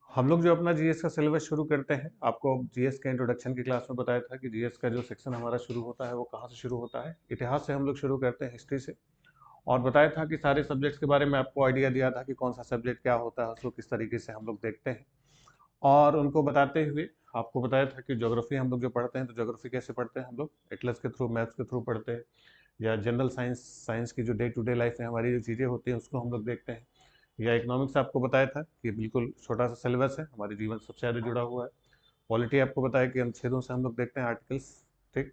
हम लोग जो अपना जीएस का सिलेबस शुरू करते हैं, आपको जीएस के इंट्रोडक्शन की क्लास में बताया था कि जीएस का जो सेक्शन हमारा शुरू होता है वो कहाँ से शुरू होता है। इतिहास से हम लोग शुरू करते हैं, हिस्ट्री से। और बताया था कि सारे सब्जेक्ट्स के बारे में आपको आइडिया दिया था कि कौन सा सब्जेक्ट क्या होता है, उसको किस तरीके से हम लोग देखते हैं। और उनको बताते हुए आपको बताया था कि ज्योग्राफी हम लोग जो पढ़ते हैं, तो ज्योग्राफी कैसे पढ़ते हैं हम लोग, एटलस के थ्रू, मैप्स के थ्रू पढ़ते हैं, या जनरल साइंस साइंस की जो डे टू डे लाइफ में हमारी जो चीज़ें होती हैं उसको हम लोग देखते हैं। या इकोनॉमिक्स आपको बताया था कि बिल्कुल छोटा सा सिलेबस है, हमारे जीवन से सबसे ज़्यादा जुड़ा हुआ है। पॉलिटी आपको बताया कि अनुच्छेदों से हम लोग देखते हैं, आर्टिकल्स। ठीक।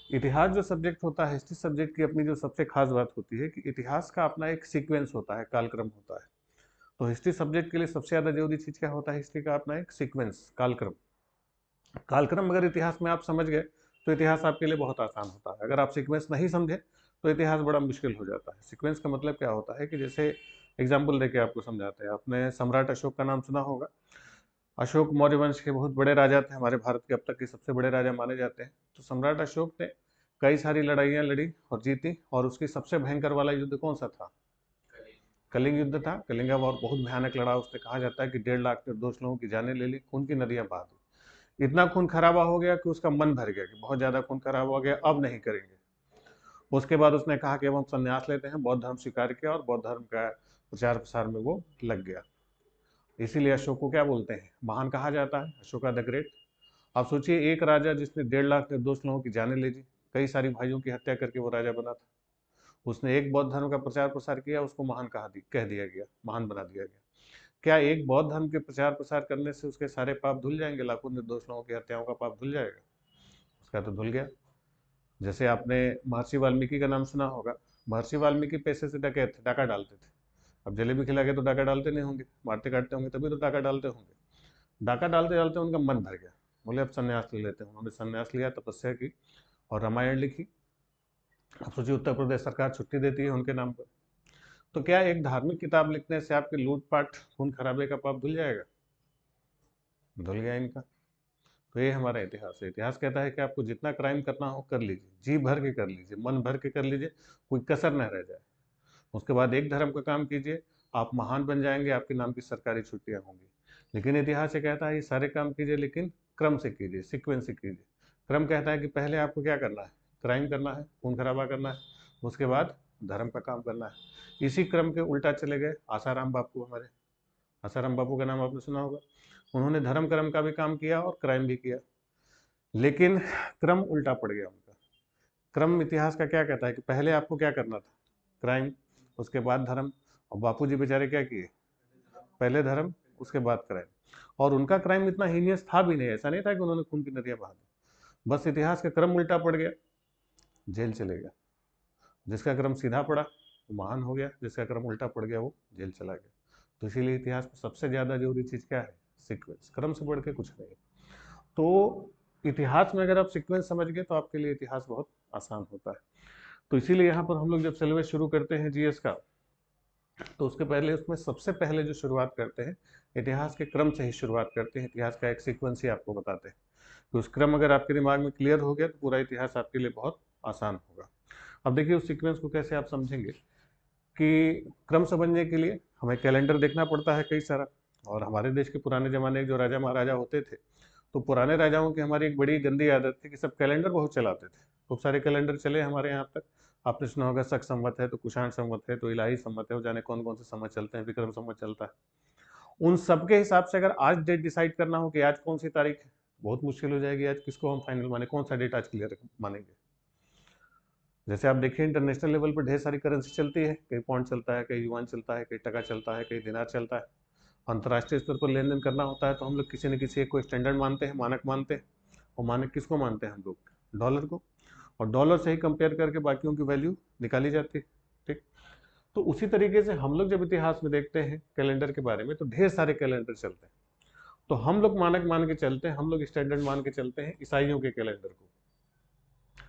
इतिहास जो सब्जेक्ट होता है, हिस्ट्री सब्जेक्ट की अपनी जो सबसे खास बात होती है कि इतिहास का अपना एक सीक्वेंस होता है, कालक्रम होता है। तो हिस्ट्री सब्जेक्ट के लिए सबसे ज़्यादा जरूरी चीज़ क्या होता है, हिस्ट्री का अपना एक सीक्वेंस, कालक्रम। कालक्रम अगर इतिहास में आप समझ गए तो इतिहास आपके लिए बहुत आसान होता है। अगर आप सीक्वेंस नहीं समझे तो इतिहास बड़ा मुश्किल हो जाता है। सीक्वेंस का मतलब क्या होता है कि जैसे एग्जाम्पल देके आपको समझाते हैं। आपने सम्राट अशोक का नाम सुना होगा। अशोक मौर्य वंश के बहुत बड़े राजा थे, हमारे भारत के अब तक के सबसे बड़े राजा माने जाते हैं। तो सम्राट अशोक ने कई सारी लड़ाइयाँ लड़ी और जीती, और उसकी सबसे भयंकर वाला युद्ध कौन सा था? कलिंग युद्ध था। कलिंगा वॉर बहुत भयानक लड़ा उसने। कहा जाता है कि 1.5 लाख निर्दोष लोगों की जानें ले ली, खून की नदियां बहा दी। इतना खून खराबा हो गया कि उसका मन भर गया कि बहुत ज्यादा खून खराबा हो गया, अब नहीं करेंगे। उसके बाद उसने कहा कि अब हम संन्यास लेते हैं, बौद्ध धर्म स्वीकार किया और बौद्ध धर्म का प्रचार प्रसार में वो लग गया। इसीलिए अशोक को क्या बोलते हैं, महान कहा जाता है, अशोका द ग्रेट। आप सोचिए, एक राजा जिसने 1.5 लाख निर्दोष लोगों की जानें ले ली, कई सारी भाइयों की हत्या करके वो राजा बना था। उसने एक बौद्ध धर्म का प्रचार प्रसार किया, उसको महान कह दिया गया, महान बना दिया गया। क्या एक बौद्ध धर्म के प्रचार प्रसार करने से उसके सारे पाप धुल जाएंगे? लाखों निर्दोष लोगों की हत्याओं का पाप धुल जाएगा? उसका तो धुल गया। जैसे आपने महर्षि वाल्मीकि का नाम सुना होगा। महर्षि वाल्मीकि पैसे से डकैत थे, डाका डालते थे। अब जलेबी खिला के तो डाका डालते नहीं होंगे, मारते काटते होंगे तभी तो डाका डालते होंगे। डाका डालते डालते उनका मन भर गया, बोले अब संन्यास ले लेते हैं। उन्होंने संन्यास लिया, तपस्या की और रामायण लिखी। अब सोचिए, उत्तर प्रदेश सरकार छुट्टी देती है उनके नाम पर। तो क्या एक धार्मिक किताब लिखने से आपके लूटपाट, खून खराबे का पाप धुल जाएगा? धुल गया इनका। तो ये हमारा इतिहास है। इतिहास कहता है कि आपको जितना क्राइम करना हो कर लीजिए, जी भर के कर लीजिए, मन भर के कर लीजिए, कोई कसर न रह जाए। उसके बाद एक धर्म का काम कीजिए, आप महान बन जाएंगे, आपके नाम की सरकारी छुट्टियां होंगी। लेकिन इतिहास ये कहता है ये सारे काम कीजिए, लेकिन क्रम से कीजिए, सीक्वेंस से कीजिए। क्रम कहता है कि पहले आपको क्या करना है, क्राइम करना है, खून खराबा करना है, उसके बाद धर्म का काम करना है। इसी क्रम के उल्टा चले गए आसाराम बापू हमारे। आसाराम बापू का नाम आपने सुना होगा। उन्होंने धर्म कर्म का भी काम किया और क्राइम भी किया, लेकिन क्रम उल्टा पड़ गया उनका। क्रम इतिहास का क्या कहता है कि पहले आपको क्या करना था, क्राइम, उसके बाद धर्म। और बापूजी बेचारे क्या किए, पहले धर्म, उसके बाद क्राइम। और उनका क्राइम इतना हीनियस था भी नहीं, ऐसा नहीं था कि उन्होंने खून की नदियां बहा दी। बस इतिहास का क्रम उल्टा पड़ गया, जेल चले गया। जिसका क्रम सीधा पड़ा वो महान हो गया, जिसका क्रम उल्टा पड़ गया वो जेल चला गया। तो इसीलिए इतिहास में सबसे ज्यादा जरूरी चीज क्या है, सीक्वेंस। क्रम से बढ़ के कुछ नहीं। तो इतिहास में अगर आप सीक्वेंस समझ गए तो आपके लिए इतिहास बहुत आसान होता है। तो इसीलिए यहाँ पर हम लोग जब सिलेबस शुरू करते हैं जीएस का, तो उसके पहले उसमें सबसे पहले जो शुरुआत करते हैं, इतिहास के क्रम से ही शुरुआत करते हैं। इतिहास का एक सीक्वेंस ही आपको बताते हैं। तो उस क्रम अगर आपके दिमाग में क्लियर हो गया तो पूरा इतिहास आपके लिए बहुत आसान होगा। अब देखिए उस सीक्वेंस को कैसे आप समझेंगे कि क्रम समझने के लिए हमें कैलेंडर देखना पड़ता है कई सारा। और हमारे देश के पुराने जमाने के जो राजा महाराजा होते थे, तो पुराने राजाओं की हमारी एक बड़ी गंदी आदत थी कि सब कैलेंडर बहुत चलाते थे। खूब सारे कैलेंडर चले हमारे यहाँ तक। आपने सुना होगा शक संवत है, तो कुषाण संवत है, तो इलाही संवत है, वो जाने कौन कौन से संवत चलते हैं, विक्रम संवत चलता है। उन सबके हिसाब से अगर आज डेट डिसाइड करना हो कि आज कौन सी तारीख है, बहुत मुश्किल हो जाएगी। आज किसको हम फाइनल माने, कौन सा डेट आज क्लियर मानेंगे? जैसे आप देखिए इंटरनेशनल लेवल पर ढेर सारी करेंसी चलती है, कहीं पॉन्ड चलता है, कहीं युआन चलता है, कहीं टका चलता है, कहीं दिनार चलता है। अंतर्राष्ट्रीय स्तर पर लेन देन करना होता है तो हम लोग किसी न किसी एक को स्टैंडर्ड मानते हैं, मानक मानते हैं। और मानक किसको मानते हैं हम लोग, डॉलर को। और डॉलर से ही कंपेयर करके बाकियों की वैल्यू निकाली जाती है। ठीक। तो उसी तरीके से हम लोग जब इतिहास में देखते हैं कैलेंडर के बारे में, तो ढेर सारे कैलेंडर चलते हैं। तो हम लोग मानक मान के चलते हैं, हम लोग स्टैंडर्ड मान के चलते हैं ईसाइयों के कैलेंडर को।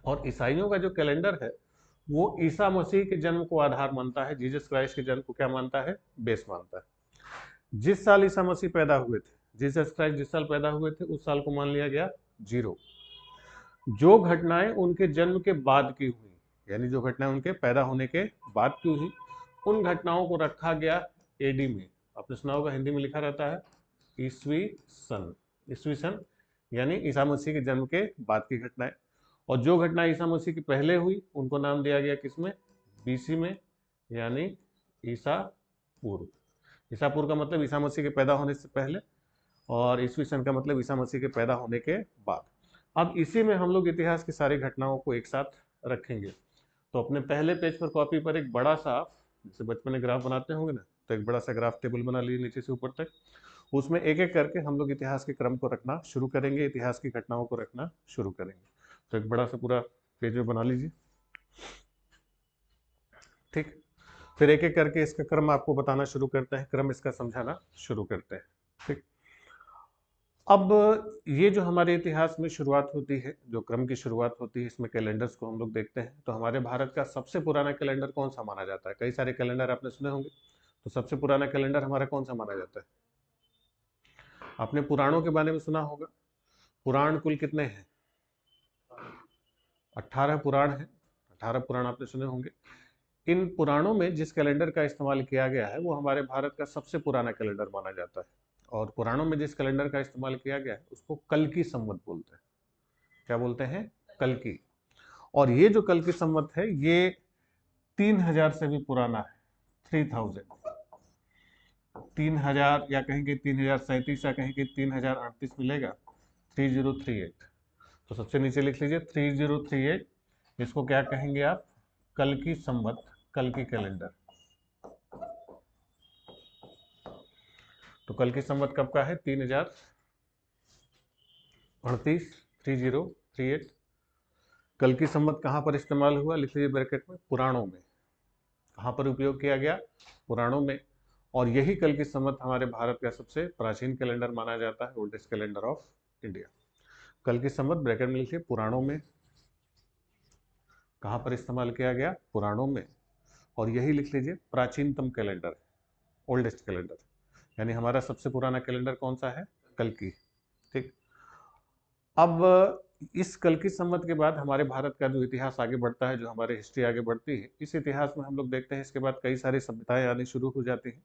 और ईसाइयों का जो कैलेंडर है वो ईसा मसीह के जन्म को आधार मानता है, जीसस क्राइस्ट के जन्म को क्या मानता है, बेस मानता है। जिस साल ईसा मसीह पैदा हुए थे, जीसस क्राइस्ट जिस साल पैदा हुए थे, उस साल को मान लिया गया जीरो। जो घटनाएं उनके जन्म के बाद की हुई, यानी जो घटनाएं उनके पैदा होने के बाद की हुई, उन घटनाओं को रखा गया एडी में। आपने सुना होगा हिंदी में लिखा रहता है ईस्वी सन, ईस्वी सन यानी ईसा मसीह के जन्म के बाद की घटनाएं। और जो घटना ईसा मसीह की पहले हुई उनको नाम दिया गया किसमें, बीसी में, यानी ईसा पूर्व। ईसा पूर्व का मतलब ईसा मसीह के पैदा होने से पहले, और ईस्वी सन का मतलब ईसा मसीह के पैदा होने के बाद। अब इसी में हम लोग इतिहास की सारी घटनाओं को एक साथ रखेंगे। तो अपने पहले पेज पर कॉपी पर एक बड़ा सा, जैसे बचपन में ग्राफ बनाते होंगे ना, तो एक बड़ा सा ग्राफ टेबल बना लीजिए नीचे से ऊपर तक। उसमें एक एक करके हम लोग इतिहास के क्रम को रखना शुरू करेंगे, इतिहास की घटनाओं को रखना शुरू करेंगे। तो एक बड़ा सा पूरा पेज में बना लीजिए, ठीक। फिर एक एक करके इसका क्रम आपको बताना शुरू करते हैं, क्रम इसका समझाना शुरू करते हैं, ठीक। अब ये जो हमारे इतिहास में शुरुआत होती है, जो क्रम की शुरुआत होती है, इसमें कैलेंडर्स को हम लोग देखते हैं। तो हमारे भारत का सबसे पुराना कैलेंडर कौन सा माना जाता है? कई सारे कैलेंडर आपने सुने होंगे, तो सबसे पुराना कैलेंडर हमारा कौन सा माना जाता है? आपने पुराणों के बारे में सुना होगा। पुराण कुल कितने हैं? 18 पुराण हैं। 18 पुराण आपने सुने होंगे। इन पुराणों में जिस कैलेंडर का इस्तेमाल किया गया है वो हमारे भारत का सबसे पुराना कैलेंडर माना जाता है। और पुराणों में जिस कैलेंडर का इस्तेमाल किया गया है उसको कल्कि संवत बोलते हैं। क्या बोलते हैं? कल्कि। और ये जो कल्कि संवत है ये 3000 से भी पुराना है। 3000 या कहेंगे 3037 या कहेंगे 3038 मिलेगा, 3038। तो सबसे नीचे लिख लीजिए 3038। इसको क्या कहेंगे आप? कल्कि संवत, कल्कि कैलेंडर। तो कल्कि संवत कब का है? 3038, 3038। कल्कि संवत कहाँ पर इस्तेमाल हुआ? लिख लीजिए ब्रैकेट में, पुराणों में। कहाँ पर उपयोग किया गया? पुराणों में। और यही कल्कि संवत हमारे भारत का सबसे प्राचीन कैलेंडर माना जाता है, ओल्डेस्ट कैलेंडर ऑफ इंडिया। कल्कि संवत ब्रैकेट में लिखिए, पुराणों में। कहाँ पर इस्तेमाल किया गया? पुराणों में। और यही लिख लीजिए प्राचीनतम कैलेंडर, ओल्डेस्ट कैलेंडर। यानी हमारा सबसे पुराना कैलेंडर कौन सा है? कल्कि, ठीक। अब इस कल्कि संवत के बाद हमारे भारत का जो इतिहास आगे बढ़ता है, जो हमारी हिस्ट्री आगे बढ़ती है, इस इतिहास में हम लोग देखते हैं इसके बाद कई सारी सभ्यताएं आनी शुरू हो जाती हैं।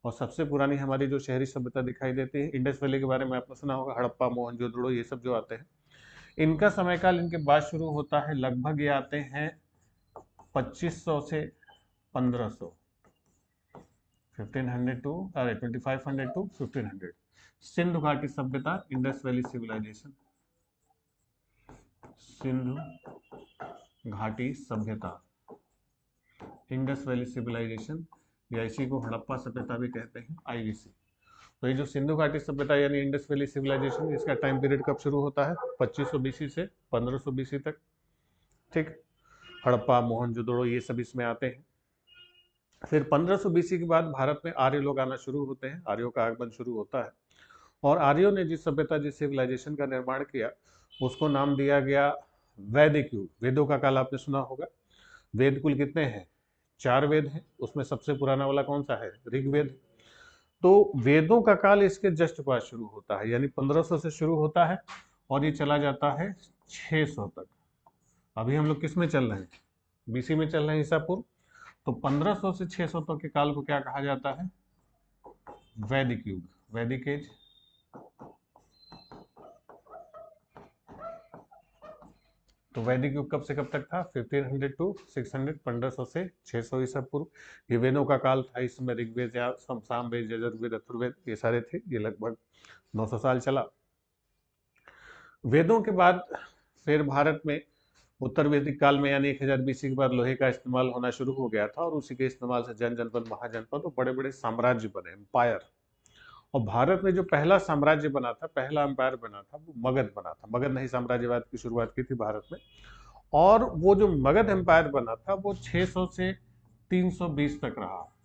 और सबसे पुरानी हमारी जो शहरी सभ्यता दिखाई देती है, इंडस वैली के बारे में आपने सुना होगा, हड़प्पा, मोहनजोदड़ो, ये सब जो आते हैं, इनका समयकाल इनके बाद शुरू होता है। लगभग ये आते हैं 2500 से 1500, 1500 टू 2500 टू 1500। सिंधु घाटी सभ्यता, इंडस वैली सिविलाइजेशन, सिंधु घाटी सभ्यता, इंडस वैली सिविलाइजेशन, या इसी को हड़प्पा सभ्यता भी कहते हैं, आईवीसी। तो ये जो सिंधु घाटी सभ्यता यानी इंडस वैली सिविलाइजेशन, इसका टाइम पीरियड कब शुरू होता है? 2500 बीसी से 1500 बीसी तक, ठीक। हड़प्पा, मोहनजोदड़ो ये सब इसमें आते हैं। फिर 1500 बीसी के बाद भारत में आर्य लोग आना शुरू होते हैं, आर्यों का आगमन शुरू होता है। और आर्यों ने जिस सभ्यता, जिस सिविलाइजेशन का निर्माण किया उसको नाम दिया गया वैदिक युग। वेदों का काल आपने सुना होगा। वेद कुल कितने हैं? 4 वेद हैं। उसमें सबसे पुराना वाला कौन सा है? ऋग्वेद। तो वेदों का काल इसके जस्ट बाद शुरू होता है, यानी 1500 से शुरू होता है और ये चला जाता है 600 तक। अभी हम लोग किस में चल रहे हैं? बीसी में चल रहे हैं, ईसा पूर्व। तो 1500 से 600 तक के काल को क्या कहा जाता है? वैदिक युग, वैदिक एज। तो वैदिक युग कब से कब तक था? 1500 टू 600, 1500 से 600 ईसा पूर्व। ये वेदों का काल था। इस समय ऋग्वेद या सामवेद, यजुर्वेद, अथर्ववेद ये सारे थे। ये लगभग 900 साल चला। वेदों के बाद फिर भारत में उत्तर वैदिक काल में यानी 1000 बीसी के बाद लोहे का इस्तेमाल होना शुरू हो गया था, और उसी के इस्तेमाल से जनपद, महाजनपद और बड़े बड़े साम्राज्य बने, एम्पायर। और भारत में जो पहला साम्राज्य बना था, पहला एम्पायर बना था, वो मगध बना था। मगध ने ही साम्राज्यवाद की शुरुआत की थी भारत में। और वो जो मगध एम्पायर बना था वो 600 से 320 तक रहा।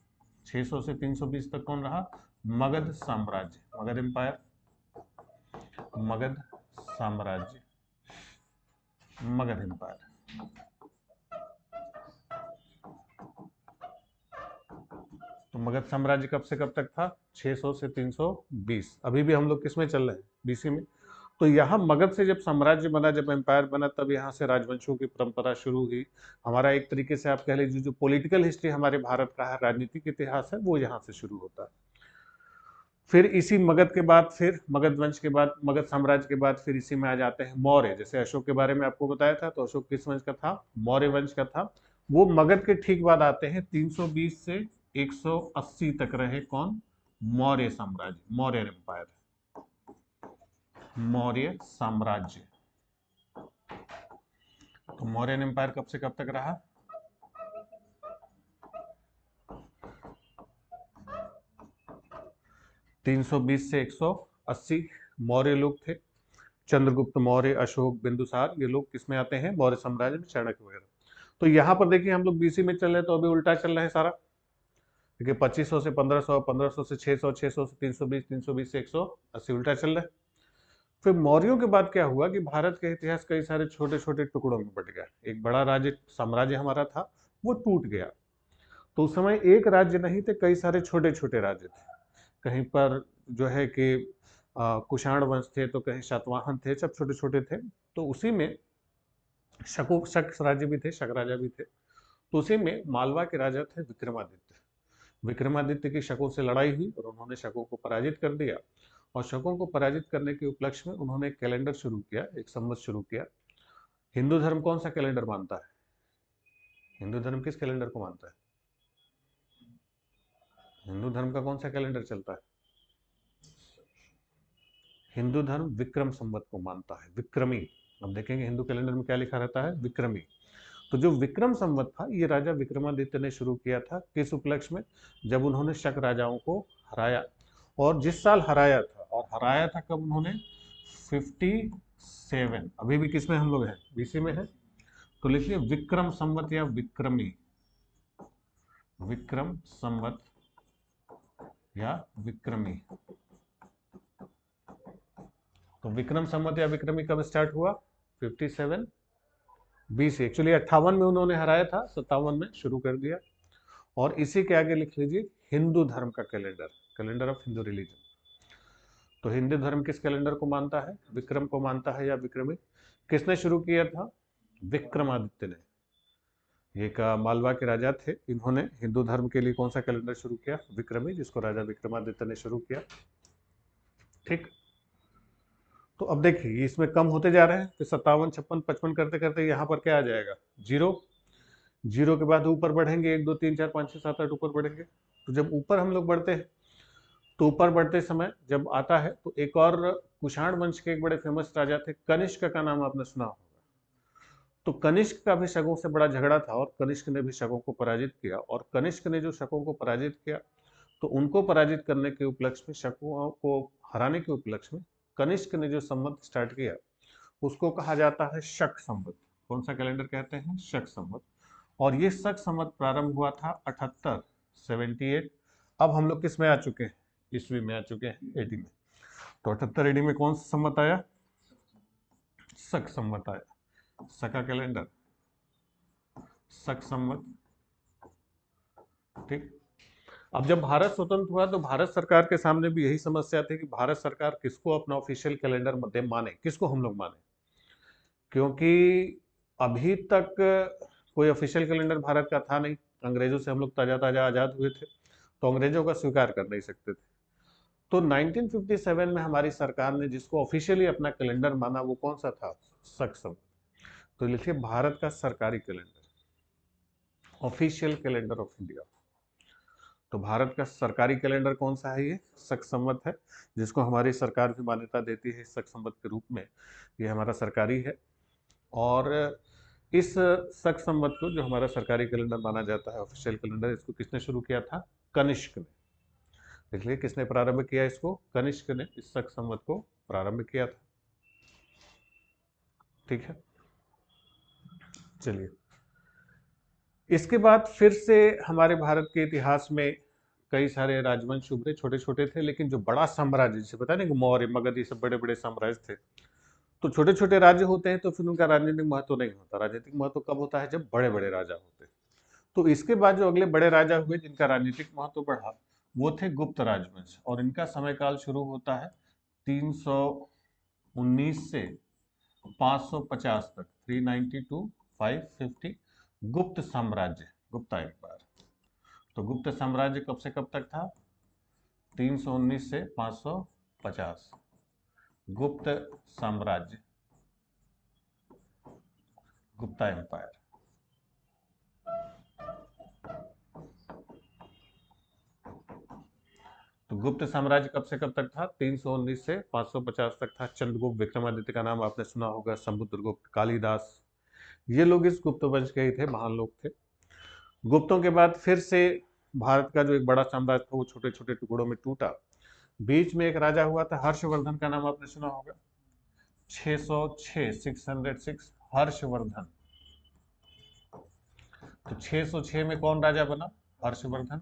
600 से 320 तक कौन रहा? मगध साम्राज्य, मगध एम्पायर, मगध साम्राज्य, मगध एम्पायर। तो मगध साम्राज्य कब से कब तक था? 600 से 320। अभी भी हम लोग किस में चल रहे हैं? बीसी में। तो यहाँ मगध से जब साम्राज्य बना, जब एम्पायर बना, तब यहाँ से राजवंशों की परंपरा शुरू हुई। हमारा एक तरीके से आप कह लीजिए जो पॉलिटिकल हिस्ट्री हमारे भारत का है, राजनीतिक इतिहास है, वो यहाँ से शुरू होता है। फिर इसी मगध के बाद, फिर मगध वंश के बाद, मगध साम्राज्य के बाद फिर इसी में आ जाते हैं मौर्य। जैसे अशोक के बारे में आपको बताया था, तो अशोक किस वंश का था? मौर्य वंश का था। वो मगध के ठीक बाद आते हैं। 320 से 180 तक रहे कौन? मौर्य साम्राज्य, मौर्य एम्पायर, मौर्य साम्राज्य। तो मौर्य एम्पायर कब से कब तक रहा? 320 से 180 मौर्य लोग थे। चंद्रगुप्त मौर्य, अशोक, बिंदुसार, ये लोग किसमें आते हैं? मौर्य साम्राज्य में, चाणक्य वगैरह। तो यहाँ पर देखिए हम लोग बीसी में चल रहे हैं, तो अभी उल्टा चल रहा है सारा। देखिए 2500 से 1500, 1500 से 600, 600 से 320, 320 से 180, उल्टा चल रहा है। फिर मौर्यों के बाद क्या हुआ कि भारत का इतिहास कई सारे छोटे छोटे टुकड़ों में बट गया। एक बड़ा राज्य साम्राज्य हमारा था, वो टूट गया। तो उस समय एक राज्य नहीं थे, कई सारे छोटे छोटे राज्य थे। कहीं पर जो है कि कुषाण वंश थे, तो कहीं सातवाहन थे, सब छोटे छोटे थे। तो उसी में शक राज्य भी थे, शक राजा भी थे। तो उसी में मालवा के राजा थे विक्रमादित्य। विक्रमादित्य की शकों से लड़ाई हुई और उन्होंने शकों को पराजित कर दिया। और शकों को पराजित करने के उपलक्ष्य में उन्होंने एक कैलेंडर शुरू किया, एक संवत शुरू किया। हिंदू धर्म कौन सा कैलेंडर मानता है? हिंदू धर्म किस कैलेंडर को मानता है? हिंदू धर्म का कौन सा कैलेंडर चलता है? हिंदू धर्म विक्रम संवत को मानता है, विक्रमी। अब देखेंगे हिंदू कैलेंडर में क्या लिखा रहता है? विक्रमी। तो जो विक्रम संवत था, ये राजा विक्रमादित्य ने शुरू किया था। किस उपलक्ष्य में? जब उन्होंने शक राजाओं को हराया। और जिस साल हराया था, और हराया था कब उन्होंने? 57। अभी भी किसमें हम लोग हैं? बीसी में है। तो लिखिए विक्रम संवत या विक्रमी, विक्रम संवत या विक्रमी। तो विक्रम संवत या विक्रमी कब स्टार्ट हुआ? 57 बीसी। एक्चुअली 58 में उन्होंने हराया था, 57 में शुरू कर दिया। और इसी के आगे लिख लीजिए हिंदू धर्म का calendar, calendar of Hindu religion. तो हिंदू धर्म किस कैलेंडर को मानता है? विक्रम को मानता है या विक्रमी। किसने शुरू किया था? विक्रमादित्य ने। ये का मालवा के राजा थे, इन्होंने हिंदू धर्म के लिए कौन सा कैलेंडर शुरू किया? विक्रमी, जिसको राजा विक्रमादित्य ने शुरू किया। ठीक। तो अब देखिए इसमें कम होते जा रहे हैं, फिर 57, 56, 55 करते करते यहाँ पर क्या आ जाएगा? जीरो। जीरो के बाद ऊपर बढ़ेंगे, 1 2 3 4 5 6 7 8 ऊपर बढ़ेंगे। तो जब ऊपर हम लोग बढ़ते हैं, तो ऊपर बढ़ते समय जब आता है, तो एक और कुषाण वंश के एक बड़े फेमस राजा थे, कनिष्क का नाम आपने सुना होगा। तो कनिष्क का भी शकों से बड़ा झगड़ा था, और कनिष्क ने भी शकों को पराजित किया। और कनिष्क ने जो शकों को पराजित किया, तो उनको पराजित करने के उपलक्ष्य में, शकों को हराने के उपलक्ष्य में, कनिष्क ने जो संवत स्टार्ट किया, उसको कहा जाता है शक संवत। कौन सा कैलेंडर कहते हैं? शक संवत। और ये शक संवत प्रारंभ हुआ था 78, 78। अब हम लोग किस में आ चुके हैं? ईस्वी में आ चुके हैं, एडी में। तो 78 एडी में कौन सा संवत आया? शक संवत आया। शका कैलेंडर, शक संवत। ठीक। अब जब भारत स्वतंत्र हुआ, तो भारत सरकार के सामने भी यही समस्या थी कि भारत सरकार किसको अपना ऑफिशियल कैलेंडर माने, किसको हम लोग माने। क्योंकि अभी तक कोई ऑफिशियल कैलेंडर भारत का था नहीं। अंग्रेजों से हम लोग ताजा ताजा आजाद हुए थे, तो अंग्रेजों का स्वीकार कर नहीं सकते थे। तो 1957 में हमारी सरकार ने जिसको ऑफिशियली अपना कैलेंडर माना, वो कौन सा था? सक्षम। तो लिखिए भारत का सरकारी calendar, official calendar of India. तो भारत का सरकारी कैलेंडर कौन सा है? ये शक संवत है, जिसको हमारी सरकार भी मान्यता देती है शक संवत के रूप में। ये हमारा सरकारी है। और इस शक संवत को, जो हमारा सरकारी कैलेंडर माना जाता है, ऑफिशियल कैलेंडर, इसको किसने शुरू किया था? कनिष्क ने। इसलिए किसने प्रारंभ किया इसको? कनिष्क ने इस शक संवत को प्रारंभ किया था। ठीक है, चलिए। इसके बाद फिर से हमारे भारत के इतिहास में कई सारे राजवंश उभरे, छोटे छोटे थे, लेकिन जो बड़ा साम्राज्य, जिसे पता नहीं, मौर्य, मगध, ये सब बड़े बड़े साम्राज्य थे। तो छोटे छोटे राज्य होते हैं, तो फिर उनका राजनीतिक महत्व नहीं होता। राजनीतिक महत्व कब होता है? जब बड़े बड़े राजा होते हैं। तो इसके बाद जो अगले बड़े राजा हुए, जिनका राजनीतिक महत्व बढ़ा, वो थे गुप्त राजवंश। और इनका समयकाल शुरू होता है 319 से 550 तक, 390 टू 550। गुप्त साम्राज्य, गुप्ता एम्पायर। तो गुप्त साम्राज्य कब से कब तक था? 319 से 550। गुप्त साम्राज्य, गुप्ता एम्पायर। तो गुप्त साम्राज्य कब से कब तक था? 319 से 550 तक था। चंद्रगुप्त, विक्रमादित्य का नाम आपने सुना होगा, समुद्रगुप्त, कालिदास, ये लोग इस गुप्त वंश के ही थे, महान लोग थे। गुप्तों के बाद फिर से भारत का जो एक बड़ा साम्राज्य था वो छोटे छोटे टुकड़ों में टूटा। बीच में एक राजा हुआ था हर्षवर्धन, का नाम आपने सुना होगा। 606 हर्षवर्धन। तो 606 में कौन राजा बना? हर्षवर्धन।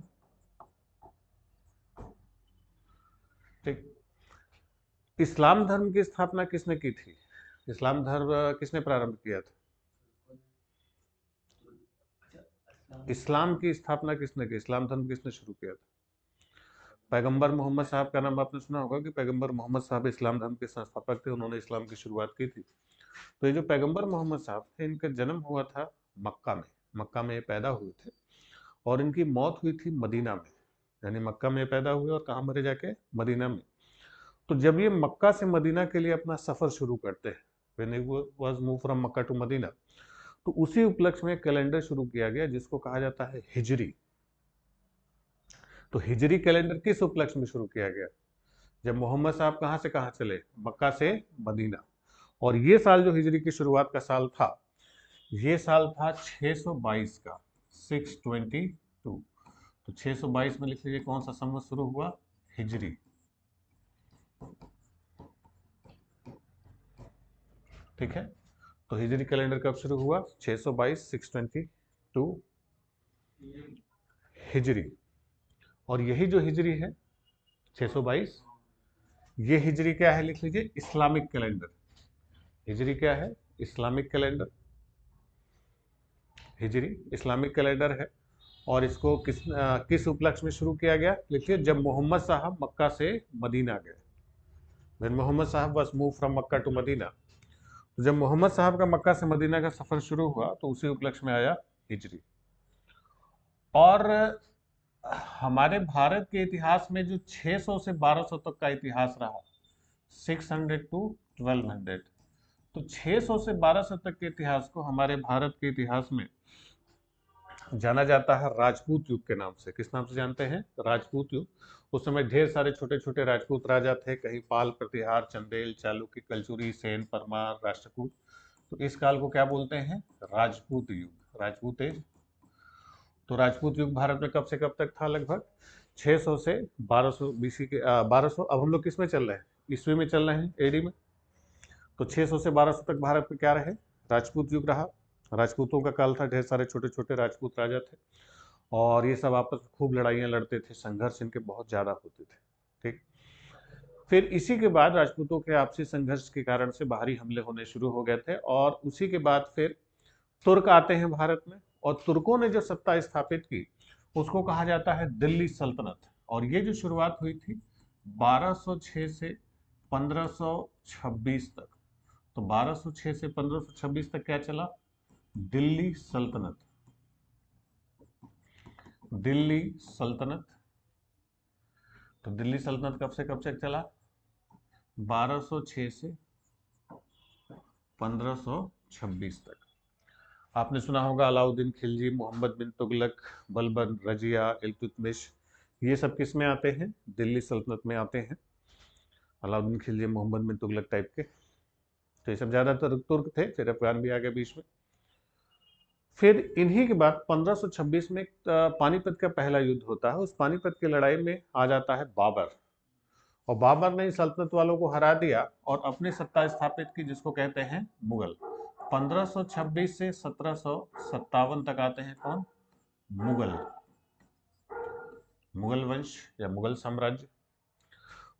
ठीक। इस्लाम धर्म की स्थापना किसने की थी? इस्लाम धर्म किसने प्रारंभ किया था? इस्लाम की स्थापना किसने की? इस्लाम धर्म किसने शुरू किया था? पैगंबर मोहम्मद साहब का नाम आपने सुना होगा कि पैगंबर मोहम्मद साहब इस्लाम धर्म के संस्थापक थे, उन्होंने इस्लाम की शुरुआत की थी। तो ये जो पैगंबर मोहम्मद साहब थे, इनका जन्म हुआ था मक्का में। मक्का में ये पैदा हुए थे और इनकी मौत हुई थी मदीना में। यानी मक्का में पैदा हुए और कहाँ मरे जाके? मदीना में। तो जब ये मक्का से मदीना के लिए अपना सफर शुरू करते हैं, when he was move from Mecca to Medina, तो उसी उपलक्ष्य में कैलेंडर शुरू किया गया जिसको कहा जाता है हिजरी। तो हिजरी कैलेंडर किस उपलक्ष्य में शुरू किया गया? जब मोहम्मद साहब कहाँ से कहाँ चले? मक्का से मदीना। और ये साल जो हिजरी की शुरुआत का साल था, ये साल था 622 का, 622। तो 622 में लिख लीजिए कौन सा संवत शुरू हुआ? हिजरी। ठीक है, तो हिजरी कैलेंडर कब शुरू हुआ? 622, 622 हिजरी। और यही जो हिजरी है 622, ये हिजरी क्या है? लिख लीजिए इस्लामिक कैलेंडर। हिजरी क्या है? Islamic calendar. हिजरी इस्लामिक कैलेंडर है। और इसको किस उपलक्ष्य में शुरू किया गया? लिखिए जब मोहम्मद साहब मक्का से मदीना गए। When मोहम्मद साहब was moved from Mecca to Medina. तो जब मोहम्मद साहब का मक्का से मदीना का सफर शुरू हुआ तो उसी उपलक्ष्य में आया हिजरी। और हमारे भारत के इतिहास में जो 600 से 1200 तक का इतिहास रहा, 600 टू 1200, तो 600 से 1200 तक के इतिहास को हमारे भारत के इतिहास में जाना जाता है राजपूत युग के नाम से। किस नाम से जानते हैं? राजपूत युग। उस समय ढेर सारे छोटे छोटे राजपूत राजा थे, कहीं पाल, प्रतिहार, चंदेल, चालुक्य, कलचुरी, सेन, परमार, राष्ट्रकूट। तो इस काल को क्या बोलते हैं? राजपूत युग, राजपूत एज। तो राजपूत युग भारत में कब से कब तक था? लगभग 600 से 1200 बीसी के 1200। अब हम लोग किस में चल रहे हैं? ईस्वी में चल रहे हैं, एडी में। तो 600 से 1200 तक भारत में क्या रहे? राजपूत युग रहा। राजपूतों का काल था, ढेर सारे छोटे छोटे राजपूत राजा थे और ये सब आपस में खूब लड़ाइयाँ लड़ते थे, संघर्ष इनके बहुत ज़्यादा होते थे। ठीक। फिर इसी के बाद राजपूतों के आपसी संघर्ष के कारण से बाहरी हमले होने शुरू हो गए थे और उसी के बाद फिर तुर्क आते हैं भारत में। और तुर्कों ने जो सत्ता स्थापित की उसको कहा जाता है दिल्ली सल्तनत। और ये जो शुरुआत हुई थी 1206 से 1526 तक। तो 1206 से 1526 तक क्या चला? दिल्ली सल्तनत। दिल्ली सल्तनत। तो दिल्ली सल्तनत कब से कब तक चला? 1206 से 1526 तक। आपने सुना होगा अलाउद्दीन खिलजी, मोहम्मद बिन तुगलक, बलबन, रजिया, इल्तुतमिश, ये सब किस में आते हैं? दिल्ली सल्तनत में आते हैं। अलाउद्दीन खिलजी, मोहम्मद बिन तुगलक टाइप के। तो ये सब ज़्यादातर तुर्क थे, फिर अफगान भी आ गए बीच में। फिर इन्हीं के बाद 1526 में पानीपत का पहला युद्ध होता है। उस पानीपत की लड़ाई में आ जाता है बाबर और बाबर ने सल्तनत वालों को हरा दिया और अपनी सत्ता स्थापित की जिसको कहते हैं मुगल। 1526 से 1757 तक आते हैं कौन? मुगल। मुगल वंश या मुगल साम्राज्य।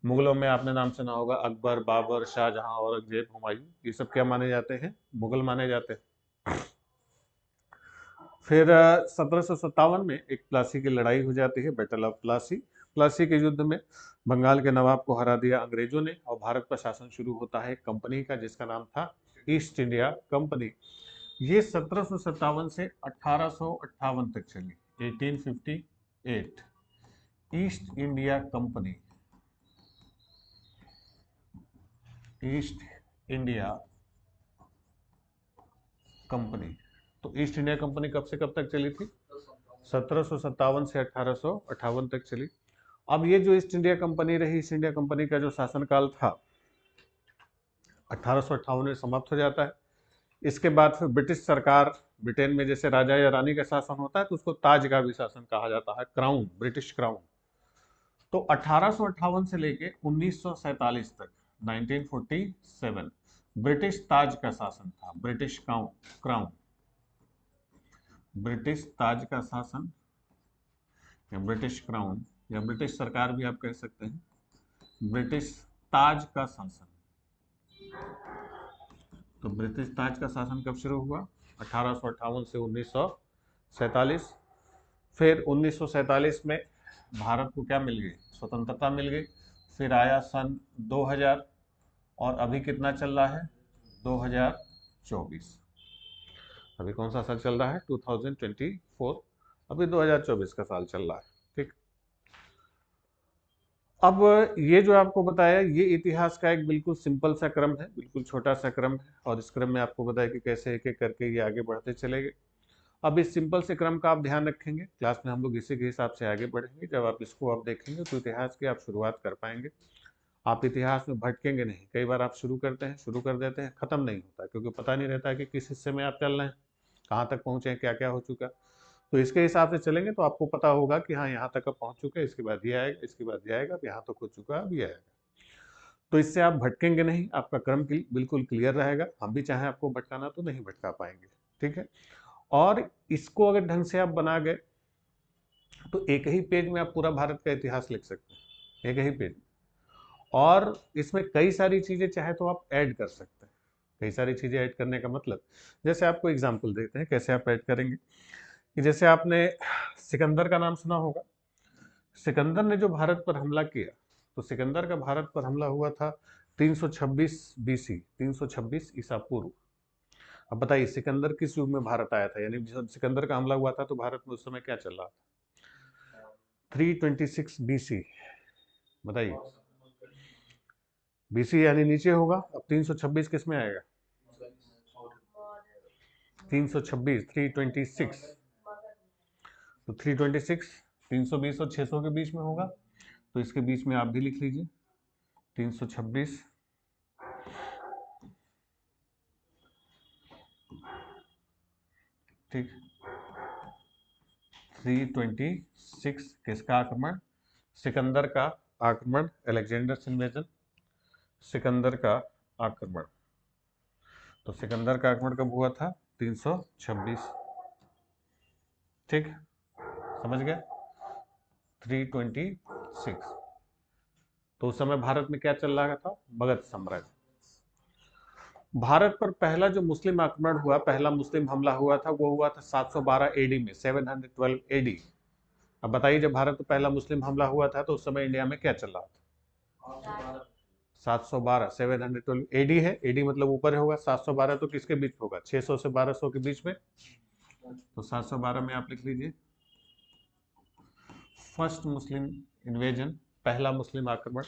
मुगलों में आपने नाम सुना होगा अकबर, बाबर, शाहजहां, औरंगजेब, हुमायूं। ये सब क्या माने जाते हैं? मुगल माने जाते हैं। फिर 1757 में एक प्लासी की लड़ाई हो जाती है, बैटल ऑफ प्लासी। प्लासी के युद्ध में बंगाल के नवाब को हरा दिया अंग्रेजों ने और भारत पर शासन शुरू होता है कंपनी का जिसका नाम था ईस्ट इंडिया कंपनी। ये 1757 से 1858 तक चली, 1858। East India company east India company. तो ईस्ट इंडिया कंपनी कब से कब तक चली थी? 1757 से 1858 तक चली। अब ये जो ईस्ट इंडिया कंपनी रही, ईस्ट इंडिया कंपनी का जो शासनकाल था 1858 में समाप्त हो जाता है। इसके बाद फिर ब्रिटिश सरकार, ब्रिटेन में जैसे राजा या रानी का शासन होता है तो उसको ताज का भी शासन कहा जाता है, क्राउन, ब्रिटिश क्राउन। तो 1858 से लेके 1947 तक 1947 ब्रिटिश ताज का शासन था, ब्रिटिश क्राउन, ब्रिटिश ताज का शासन या ब्रिटिश क्राउन या ब्रिटिश सरकार भी आप कह सकते हैं, ब्रिटिश ताज का शासन। तो ब्रिटिश ताज का शासन कब शुरू हुआ? 1858 से 1947। फिर 1947 में भारत को क्या मिल गई? स्वतंत्रता मिल गई। फिर आया सन 2000 और अभी कितना चल रहा है? 2024। अभी कौन सा साल चल रहा है? 2024। अभी 2024 का साल चल रहा है। ठीक। अब ये जो आपको बताया, ये इतिहास का एक बिल्कुल सिंपल सा क्रम है, बिल्कुल छोटा सा क्रम है, और इस क्रम में आपको बताया कि कैसे एक एक करके ये आगे बढ़ते चले गए। अब इस सिंपल से क्रम का आप ध्यान रखेंगे, क्लास में हम लोग इसी के हिसाब से आगे बढ़ेंगे। जब आप इसको आप देखेंगे तो इतिहास की आप शुरुआत कर पाएंगे। आप इतिहास में भटकेंगे नहीं। कई बार आप शुरू करते हैं, शुरू कर देते हैं, खत्म नहीं होता, क्योंकि पता नहीं रहता कि किस हिस्से में आप चल रहे हैं, कहाँ तक पहुँचे हैं, क्या क्या हो चुका। तो इसके हिसाब से चलेंगे तो आपको पता होगा कि हाँ यहाँ तक अब पहुँच चुके हैं, इसके बाद ये आएगा, इसके बाद ये आएगा, अब यहाँ तक हो चुका है, अब ये आएगा। तो इससे आप भटकेंगे नहीं, आपका क्रम बिल्कुल क्लियर रहेगा। हम भी चाहें आपको भटकाना तो नहीं भटका पाएंगे। ठीक है। और इसको अगर ढंग से आप बना गए तो एक ही पेज में आप पूरा भारत का इतिहास लिख सकते हैं, एक ही पेज। और इसमें कई सारी चीजें चाहे तो आप ऐड कर सकते हैं। कई सारी चीजें ऐड करने का मतलब, जैसे आपको एग्जांपल देते हैं कैसे आप ऐड करेंगे। कि जैसे आपने सिकंदर का नाम सुना होगा। सिकंदर ने जो भारत पर हमला किया, तो सिकंदर का भारत पर हमला हुआ था 326 बीसी, 326 ईसा पूर्व। अब बताइए सिकंदर किस युग में भारत आया था? यानी जब सिकंदर का हमला हुआ था तो भारत में उस समय क्या चल रहा था? 326 बीसी। बताइए, बीसी यानी नीचे होगा। अब 326 किस में आएगा? 326, 326। तो 326 320 और 600 के बीच में होगा, तो इसके बीच में आप भी लिख लीजिए 326। ठीक। 326 किसका आक्रमण? सिकंदर का आक्रमण, अलेक्जेंडर इन्वेजन, सिकंदर का आक्रमण। तो सिकंदर का आक्रमण कब हुआ था? 326। ठीक, समझ गए? 326। तो उस समय भारत में क्या चल रहा था? मगध साम्राज्य। भारत पर पहला जो मुस्लिम आक्रमण हुआ, पहला मुस्लिम हमला हुआ था, वो हुआ था 712 एडी में, 712 एडी। अब बताइए जब भारत पर पहला मुस्लिम हमला हुआ था तो उस समय इंडिया में क्या चल रहा था? 712, 712 एडी है। एडी मतलब ऊपर होगा। 712 तो किसके बीच होगा? 600 से 1200 के बीच में। तो 712 में आप लिख लीजिए फर्स्ट मुस्लिम इन्वेजन, पहला मुस्लिम आक्रमण।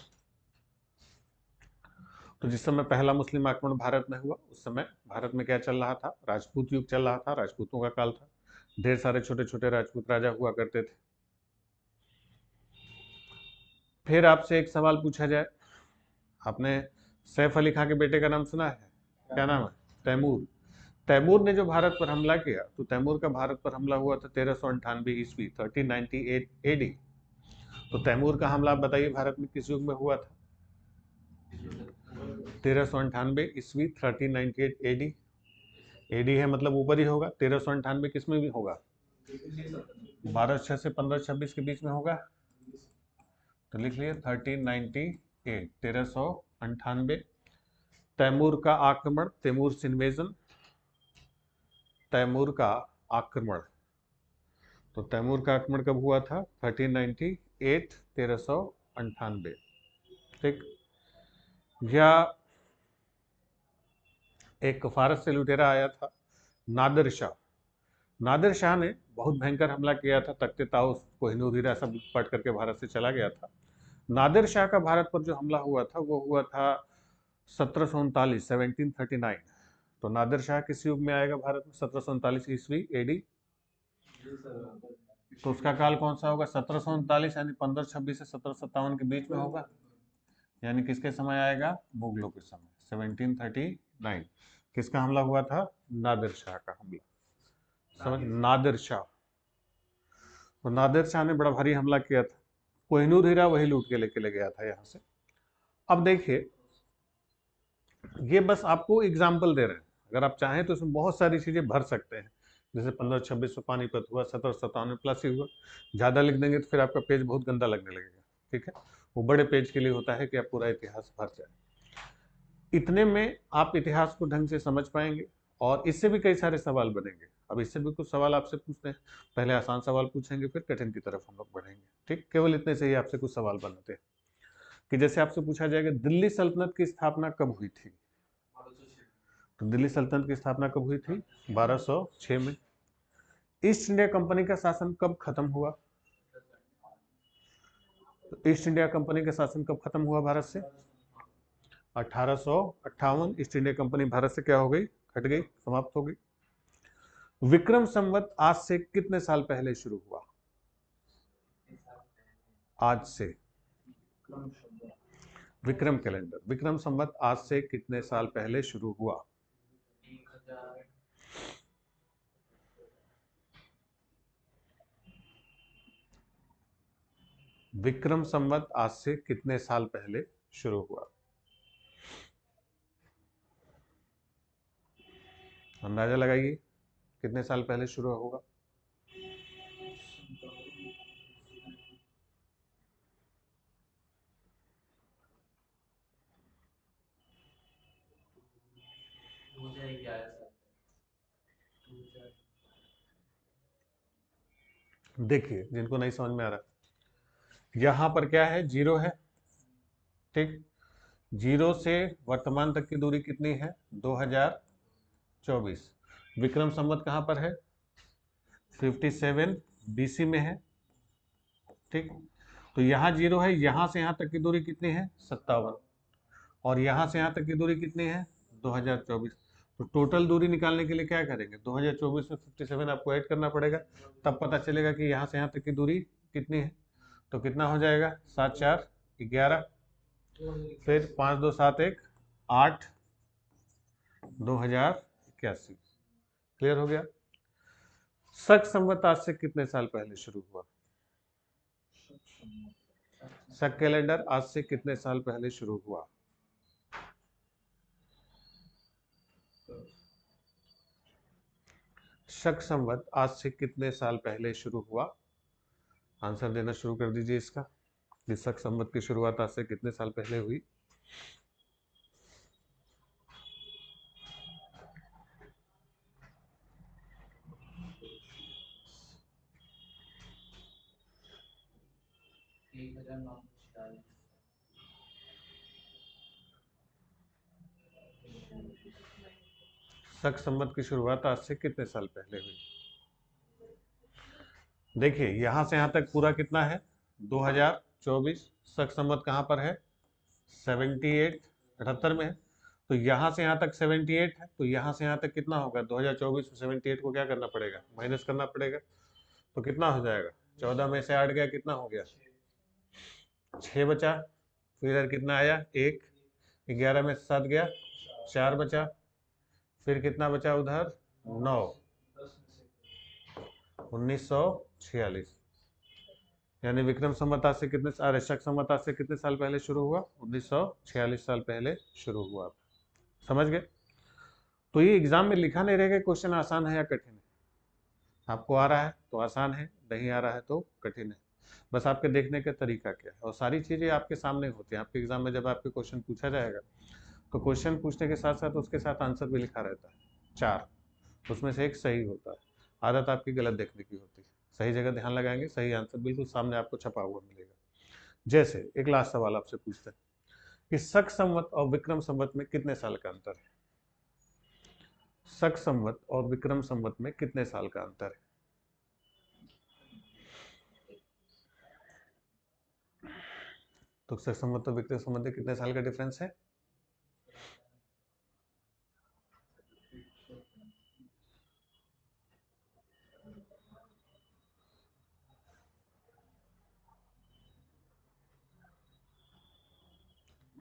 तो जिस समय पहला मुस्लिम आक्रमण भारत में हुआ उस समय भारत में क्या चल रहा था? राजपूत युग चल रहा था, राजपूतों का काल था। ढेर सारे छोटे छोटे राजपूत राजा हुआ करते थे। फिर आपसे एक सवाल पूछा जाए, आपने सैफ अली खां के बेटे का नाम सुना है? क्या नाम है? तैमूर। तैमूर ने जो भारत पर हमला किया, तो तैमूर का भारत पर हमला हुआ था 1398 ईस्वी, 1398 एडी। तो तैमूर का हमला बताइए भारत में किस युग में हुआ था? 1398 ईस्वी, 1398 एडी। एडी है मतलब ऊपर ही होगा। 1398 किस में भी होगा? 12/6 से 15/26 के बीच में होगा। तो लिख लिए 1398, 1398। तैमूर का आक्रमण, तैमूर इन्वेजन, तैमूर का आक्रमण। तो तैमूर का आक्रमण कब हुआ था? 1398, 1398। ठीक। या एक फारस से लुटेरा आया था, नादिर शाह। नादिर शाह ने बहुत भयंकर हमला किया था, तख्ते ताउस, कोहिनूर हीरा सब पट करके भारत से चला गया था। नादिर शाह का भारत पर जो हमला हुआ था वो हुआ था 1739, 1739। तो नादिर शाह किस युग में आएगा भारत में? 1739 ईस्वी एडी। तो उसका काल कौन सा होगा? 1739 यानी 1526 से 1757 के बीच में होगा, यानी किसके समय आएगा? मुगलों के समय। 1739 किसका हमला हुआ था? नादिर शाह का हमला। समझ, नादिर शाह। तो नादिर शाह ने बड़ा भारी हमला किया था, कोहिनूर हीरा वही लूट के लेके ले गया था यहाँ से। अब देखिए, ये बस आपको एग्जाम्पल दे रहे हैं, अगर आप चाहें तो इसमें बहुत सारी चीजें भर सकते हैं, जैसे 1526 में पानीपत हुआ, 1757 प्लस ही हुआ। ज्यादा लिख देंगे तो फिर आपका पेज बहुत गंदा लगने लगेगा, ठीक है? वो बड़े पेज के लिए होता है कि आप पूरा इतिहास भर जाए। इतने में आप इतिहास को ढंग से समझ पाएंगे, और इससे भी कई सारे सवाल बनेंगे। अब इससे भी कुछ सवाल आपसे पूछते हैं, पहले आसान सवाल पूछेंगे, फिर कठिन की तरफ हम लोग बढ़ेंगे, ठीक? केवल इतने से ही आपसे कुछ सवाल बनते हैं, कि जैसे आपसे पूछा जाएगा दिल्ली सल्तनत की स्थापना कब हुई थी? तो दिल्ली सल्तनत की स्थापना कब हुई थी? 1206 में। ईस्ट इंडिया कंपनी का शासन कब खत्म हुआ? तो ईस्ट इंडिया कंपनी का शासन कब खत्म हुआ भारत से? 1858। ईस्ट इंडिया कंपनी भारत से क्या हो गई? हट गई, समाप्त हो गई। विक्रम संवत आज से कितने साल पहले शुरू हुआ? आज से विक्रम कैलेंडर, विक्रम संवत आज से कितने साल पहले शुरू हुआ? विक्रम संवत आज से कितने साल पहले शुरू हुआ? अंदाजा लगाइए कितने साल पहले शुरू होगा? देखिए, जिनको नहीं समझ में आ रहा, यहां पर क्या है? जीरो है, ठीक? जीरो से वर्तमान तक की दूरी कितनी है? 2024। विक्रम संवत कहां पर है? 57 बीसी में है, ठीक? तो यहाँ जीरो है, यहां से यहां तक की दूरी कितनी है? 57। और यहां से यहां तक की दूरी कितनी है? 2024। तो टोटल दूरी निकालने के लिए क्या करेंगे? 2024 में 57 आपको ऐड करना पड़ेगा, तब पता चलेगा कि यहाँ से यहाँ तक की दूरी कितनी है। तो कितना हो जाएगा? 7 4 11, फिर 5 2 7 1 8, 2081। क्लियर हो गया? शक संवत आज से कितने साल पहले शुरू हुआ? शक कैलेंडर आज से कितने साल पहले शुरू हुआ? शक संवत आज से कितने साल पहले शुरू हुआ? आंसर देना शुरू कर दीजिए इसका, कि शक संवत की शुरुआत आज से कितने साल पहले हुई? शक संवत की शुरुआत आज से कितने साल पहले हुई? देखिए, यहां से यहां तक पूरा कितना है? 2024। शक संवत कहां पर है? 78, 78 में है। तो यहां से यहां तक 78 है, तो यहां से यहां तक कितना होगा? 2024 में 78 को क्या करना पड़ेगा? माइनस करना पड़ेगा। तो कितना हो जाएगा? 14 में से 8 गया, कितना हो गया? 6 बचा। फिर इधर कितना आया? 1। 11 में से 7 गया, 4 बचा। फिर कितना बचा उधर? 9। 1946। यानी विक्रम संवत आज से कितने, अरे शक संवत आज से कितने साल पहले शुरू हुआ? 1946 साल पहले शुरू हुआ। समझ गए? तो ये एग्जाम में लिखा नहीं रहेगा क्वेश्चन आसान है या कठिन है। आपको आ रहा है तो आसान है, नहीं आ रहा है तो कठिन है। बस आपके देखने का तरीका क्या है, और सारी चीजें आपके सामने होती हैं। आपके एग्जाम में जब आपके क्वेश्चन पूछा जाएगा, तो क्वेश्चन पूछने के साथ साथ उसके साथ आंसर भी लिखा रहता है 4, उसमें से एक सही होता है। आदत आपकी गलत देखने की होती है। सही जगह ध्यान लगाएंगे, सही आंसर बिल्कुल सामने आपको छपा हुआ मिलेगा। जैसे एक लास्ट सवाल आपसे पूछते हैं कि शक संवत और विक्रम संवत में कितने साल का अंतर है? शक संवत और विक्रम संवत में कितने साल का अंतर है? तो शक संवत और विक्रम संवत में कितने साल का डिफरेंस है?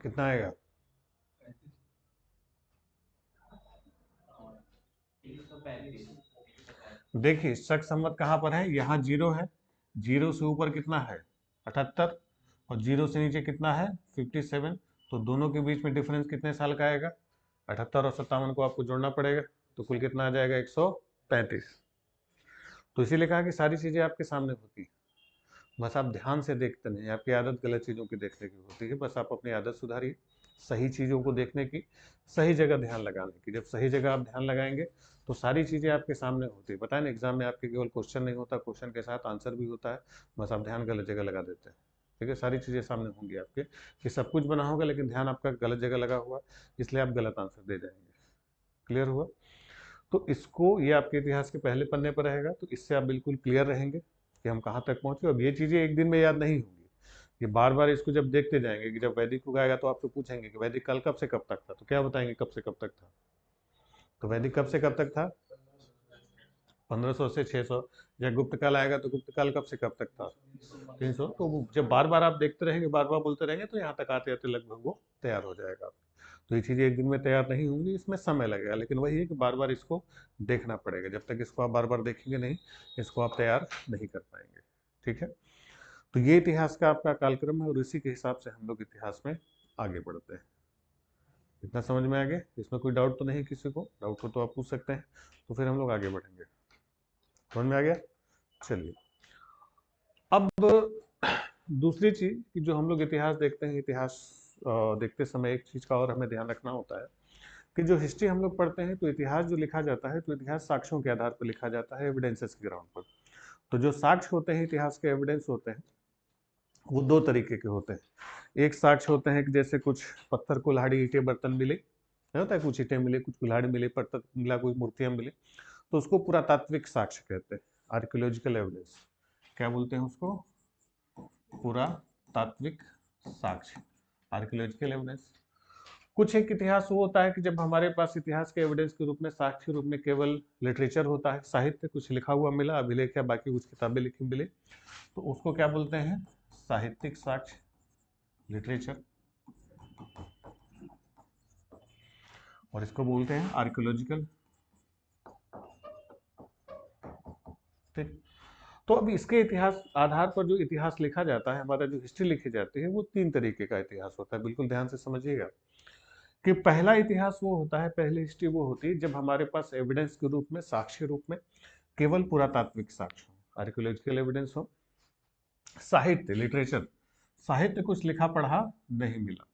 कितना आएगा? देखिए शक सम्मत कहाँ पर है, यहाँ 0 है, 0 से ऊपर कितना है 78 और 0 से नीचे कितना है 57, तो दोनों के बीच में डिफरेंस कितने साल का आएगा? 78 और 57 को आपको जोड़ना पड़ेगा, तो कुल कितना आ जाएगा 135। तो इसीलिए कहा कि सारी चीजें आपके सामने होती है, बस आप ध्यान से देखते नहीं, आपकी आदत गलत चीज़ों की देखने की होती है, बस आप अपनी आदत सुधारिए, सही चीज़ों को देखने की, सही जगह ध्यान लगाने की। जब सही जगह आप ध्यान लगाएंगे तो सारी चीज़ें आपके सामने होती है। पता है ना, एग्जाम में आपके केवल क्वेश्चन नहीं होता, क्वेश्चन के साथ आंसर भी होता है, बस आप ध्यान गलत जगह लगा देते हैं। ठीक है, सारी चीज़ें सामने होंगी आपके कि सब कुछ बना होगा लेकिन ध्यान आपका गलत जगह लगा हुआ, इसलिए आप गलत आंसर दे जाएंगे। क्लियर हुआ? तो इसको, ये आपके इतिहास के पहले पन्ने पर रहेगा, तो इससे आप बिल्कुल क्लियर रहेंगे कि हम कहाँ तक पहुँचे। अब ये चीज़ें एक दिन में याद नहीं होंगी, ये बार बार इसको जब देखते जाएंगे कि जब वैदिक युग आएगा तो आपसे पूछेंगे कि वैदिक काल कब से कब तक था, तो क्या बताएंगे कब से कब तक था? तो वैदिक कब से कब तक था? 1500 से 600। जब गुप्त काल आएगा तो गुप्त काल कब से कब तक था? 300। तो जब बार बार आप देखते रहेंगे, बार बार बोलते रहेंगे, तो यहाँ तक आते आते लगभग वो तैयार हो जाएगा। तो ये चीज़ें एक दिन में तैयार नहीं होंगी, इसमें समय लगेगा, लेकिन वही है कि बार बार इसको देखना पड़ेगा। जब तक इसको आप बार बार देखेंगे नहीं, इसको आप तैयार नहीं कर पाएंगे। ठीक है, तो ये इतिहास का आपका कालक्रम है और इसी के हिसाब से हम लोग इतिहास में आगे बढ़ते हैं। इतना समझ में आ गया? इसमें कोई डाउट तो नहीं? किसी को डाउट हो तो आप पूछ सकते हैं, तो फिर हम लोग आगे बढ़ेंगे। समझ में आ गया? चलिए, अब दूसरी चीज कि जो हम लोग इतिहास देखते हैं, इतिहास देखते समय एक चीज का और हमें ध्यान रखना होता है कि जो हिस्ट्री हम लोग पढ़ते हैं, तो इतिहास जो लिखा जाता है, तो इतिहास साक्ष्यों के आधार पर लिखा जाता है, एविडेंसेस के ग्राउंड पर। तो जो साक्ष्य होते हैं, इतिहास के एविडेंस होते हैं, वो दो तरीके के होते हैं। एक साक्ष्य होते हैं कि जैसे कुछ पत्थर, कुल्हाड़ी, ईंटें, बर्तन मिले, क्या होता है, कुछ ईंटें मिले, कुछ कुल्हाड़ी मिले, पत्थर मिला, कोई मूर्तियां मिली, तो उसको पुरातात्विक साक्ष्य कहते हैं, आर्कियोलॉजिकल एविडेंस। क्या बोलते हैं उसको? पुरातात्विक साक्ष्य, आर्कियोलॉजिकल एविडेंस। कुछ एक इतिहास वो होता है कि जब हमारे पास इतिहास के एविडेंस के रूप में, साक्ष्य के रूप में केवल लिटरेचर होता है, साहित्य, कुछ लिखा हुआ मिला, अभिलेख या बाकी कुछ किताबें लिखी मिली, तो उसको क्या बोलते हैं? साहित्यिक साक्ष्य, लिटरेचर। और इसको बोलते हैं आर्कियोलॉजिकल। ठीक, तो अब इसके इतिहास आधार पर जो इतिहास लिखा जाता है, हमारा जो हिस्ट्री लिखी जाती है, वो तीन तरीके का इतिहास होता है। बिल्कुल ध्यान से समझिएगा कि पहला इतिहास वो होता है, पहली हिस्ट्री वो होती है जब हमारे पास एविडेंस के रूप में, साक्ष्य रूप में केवल पुरातात्विक साक्ष्य हो, आर्कियोलॉजिकल एविडेंस हो। साहित्य, लिटरेचर, साहित्य कुछ लिखा पढ़ा नहीं मिला,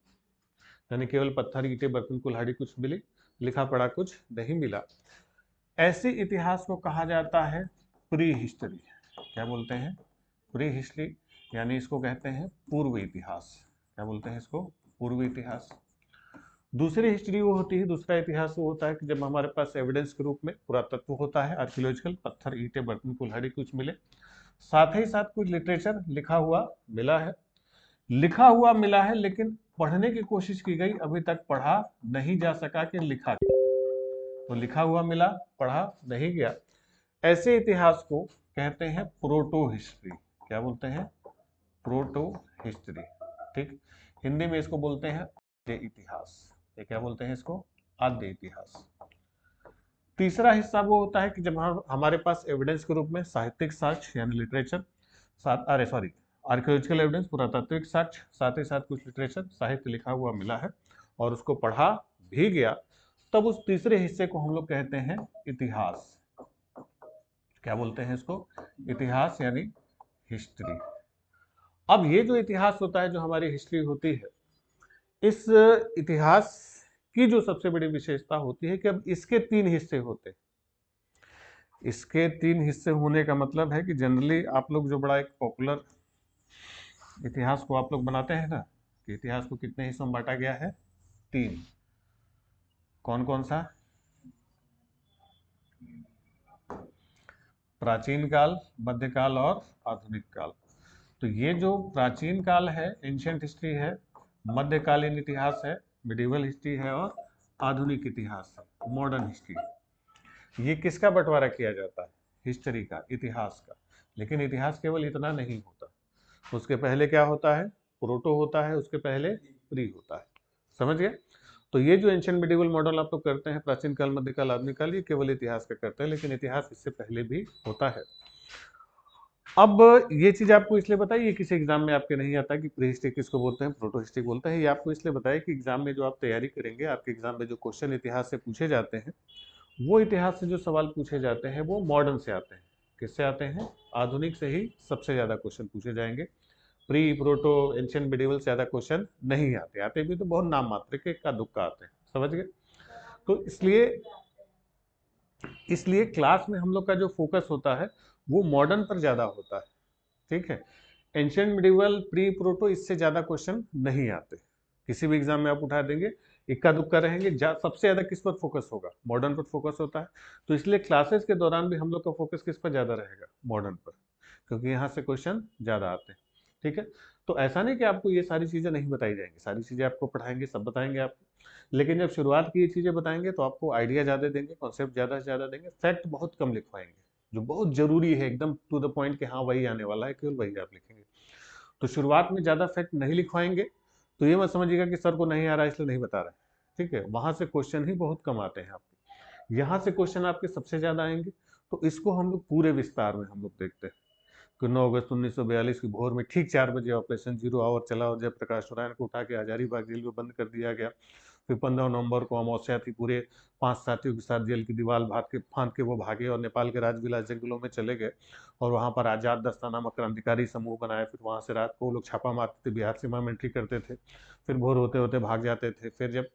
यानी केवल पत्थर, ईंटें, बर्तन, कुल्हाड़ी कुछ मिली, लिखा पढ़ा कुछ नहीं मिला, ऐसे इतिहास को कहा जाता है प्री हिस्ट्री। क्या बोलते हैं? प्री हिस्ट्री, यानी इसको कहते हैं पूर्व इतिहास। क्या बोलते हैं इसको? पूर्व इतिहास। दूसरी हिस्ट्री वो होती है, दूसरा इतिहास वो होता है कि जब हमारे पास एविडेंस के रूप में पुरातत्व होता है, आर्कियोलॉजिकल, पत्थर, ईंटें, बर्तन, कुल्हाड़ी कुछ मिले, साथ ही साथ कुछ लिटरेचर लिखा हुआ मिला है, लिखा हुआ मिला है लेकिन पढ़ने की कोशिश की गई, अभी तक पढ़ा नहीं जा सका कि लिखा, तो लिखा हुआ मिला, पढ़ा नहीं गया, ऐसे इतिहास को कहते हैं प्रोटो हिस्ट्री। क्या बोलते हैं? Proto history. ठीक, हिंदी में इसको बोलते हैं आद्य इतिहास। ये क्या बोलते हैं इसको? आद्य इतिहास। तीसरा हिस्सा वो होता है कि जब हमारे पास एविडेंस के रूप में साहित्यिक साक्ष्य यानी लिटरेचर, साथ, अरे सॉरी, आर्कियोलॉजिकल एविडेंस, पुरातात्विक साक्ष्य, साथ ही साथ कुछ लिटरेचर, साहित्य लिखा हुआ मिला है और उसको पढ़ा भी गया, तब उस तीसरे हिस्से को हम लोग कहते हैं इतिहास। क्या बोलते हैं इसको? इतिहास यानी हिस्ट्री। अब ये जो इतिहास होता है, जो हमारी हिस्ट्री होती है, इस इतिहास की जो सबसे बड़ी विशेषता होती है कि अब इसके तीन हिस्से होते हैं। इसके तीन हिस्से होने का मतलब है कि जनरली आप लोग जो बड़ा एक पॉपुलर इतिहास को आप लोग बनाते हैं ना, कि इतिहास को कितने हिस्सों में बांटा गया है? तीन। कौन कौन सा? प्राचीन काल, मध्यकाल और आधुनिक काल। तो ये जो प्राचीन काल है, एंशियंट हिस्ट्री है, मध्यकालीन इतिहास है, मिडिवल हिस्ट्री है, और आधुनिक इतिहास है, मॉडर्न हिस्ट्री। ये किसका बंटवारा किया जाता है? हिस्ट्री का, इतिहास का। लेकिन इतिहास केवल इतना नहीं होता, उसके पहले क्या होता है? प्रोटो होता है, उसके पहले प्री होता है। समझ गए? तो ये जो एंशिएंट मिडिवल मॉडल आप लोग करते हैं, प्राचीन काल, मध्यकाल, आधुनिक काल, ये केवल इतिहास का करते हैं, लेकिन इतिहास इससे पहले भी होता है। अब ये चीज आपको इसलिए बताइए, ये किसी एग्जाम में आपके नहीं आता कि प्री हिस्ट्री किसको बोलते हैं, प्रोटो हिस्ट्री बोलते हैं। ये आपको इसलिए बताया कि एग्जाम में जो आप तैयारी करेंगे, आपके एग्जाम में जो क्वेश्चन इतिहास से पूछे जाते हैं, वो इतिहास से जो सवाल पूछे जाते हैं वो मॉडर्न से आते हैं। किससे आते हैं? आधुनिक से ही सबसे ज्यादा क्वेश्चन पूछे जाएंगे। प्री, प्रोटो, एंशिएंट, मिडिवल से ज्यादा क्वेश्चन नहीं आते। आते भी तो बहुत नाम मात्र के, इक्का दुक्का आते हैं। समझ गए? तो इसलिए क्लास में हम लोग का जो फोकस होता है वो मॉडर्न पर ज्यादा होता है। ठीक है? एंशिएंट, मिडिवल, प्री, प्रोटो, इससे ज्यादा क्वेश्चन नहीं आते। किसी भी एग्जाम में आप उठा देंगे, इक्का दुक्का रहेंगे। सबसे ज्यादा किस पर फोकस होगा? मॉडर्न पर फोकस होता है। तो इसलिए क्लासेस के दौरान भी हम लोग का फोकस किस पर ज्यादा रहेगा? मॉडर्न पर, क्योंकि यहाँ से क्वेश्चन ज्यादा आते हैं। ठीक है? तो ऐसा नहीं कि आपको ये सारी चीजें नहीं बताई जाएंगी, सारी चीजें आपको पढ़ाएंगे, सब बताएंगे आपको। लेकिन जब शुरुआत की ये चीजें बताएंगे तो आपको आइडिया ज्यादा देंगे, कॉन्सेप्ट ज्यादा से ज्यादा देंगे, फैक्ट बहुत कम लिखवाएंगे। जो बहुत जरूरी है, एकदम टू द पॉइंट कि हाँ वही आने वाला है, केवल वही आप लिखेंगे। तो शुरुआत में ज्यादा फैक्ट नहीं लिखवाएंगे, तो ये मत समझिएगा कि सर को नहीं आ रहा है इसलिए नहीं बता रहे हैं। ठीक है? वहां से क्वेश्चन ही बहुत कम आते हैं आपके, यहाँ से क्वेश्चन आपके सबसे ज्यादा आएंगे। तो इसको हम लोग पूरे विस्तार में हम लोग देखते हैं कि 9 अगस्त 1942 की भोर में ठीक 4 बजे ऑपरेशन जीरो आवर चला और जयप्रकाश नारायण को उठा के हजारीबाग जेल में बंद कर दिया गया। फिर 15 नवंबर को अमावस्या थी, पूरे 5 साथियों के साथ जेल की दीवार फांद के वो भागे और नेपाल के राजविलास जंगलों में चले गए और वहां पर आजाद दस्ता नामक क्रांतिकारी समूह बनाए। फिर वहां से रात को वो लोग छापा मारते थे, बिहार सीमा में एंट्री करते थे, फिर भोर होते होते भाग जाते थे। फिर जब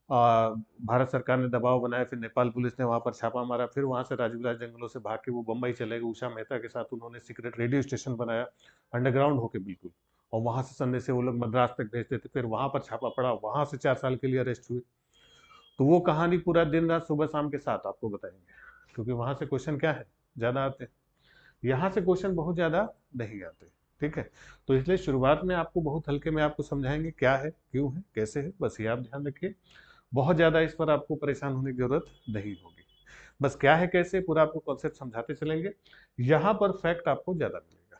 भारत सरकार ने दबाव बनाया, फिर नेपाल पुलिस ने वहां पर छापा मारा। फिर वहां से राजविलास जंगलों से भाग के वो बम्बई चले गए। उषा मेहता के साथ उन्होंने सीक्रेट रेडियो स्टेशन बनाया, अंडरग्राउंड होके बिल्कुल, और वहां से संदेश वो लोग मद्रास तक भेजते थे। फिर वहां पर छापा पड़ा, वहां से 4 साल के लिए अरेस्ट हुए। तो वो कहानी पूरा दिन रात सुबह शाम के साथ आपको बताएंगे, क्योंकि वहां से क्वेश्चन क्या है? ज्यादा आते हैं। यहाँ से क्वेश्चन बहुत ज्यादा नहीं आते। ठीक है? तो इसलिए शुरुआत में आपको बहुत हल्के में आपको समझाएंगे क्या है, क्यों है, कैसे है, बस ये आप ध्यान रखिए। बहुत ज्यादा इस पर आपको परेशान होने की जरूरत नहीं होगी। बस क्या है, कैसे, पूरा आपको कॉन्सेप्ट समझाते चलेंगे। यहाँ पर फैक्ट आपको ज्यादा मिलेगा।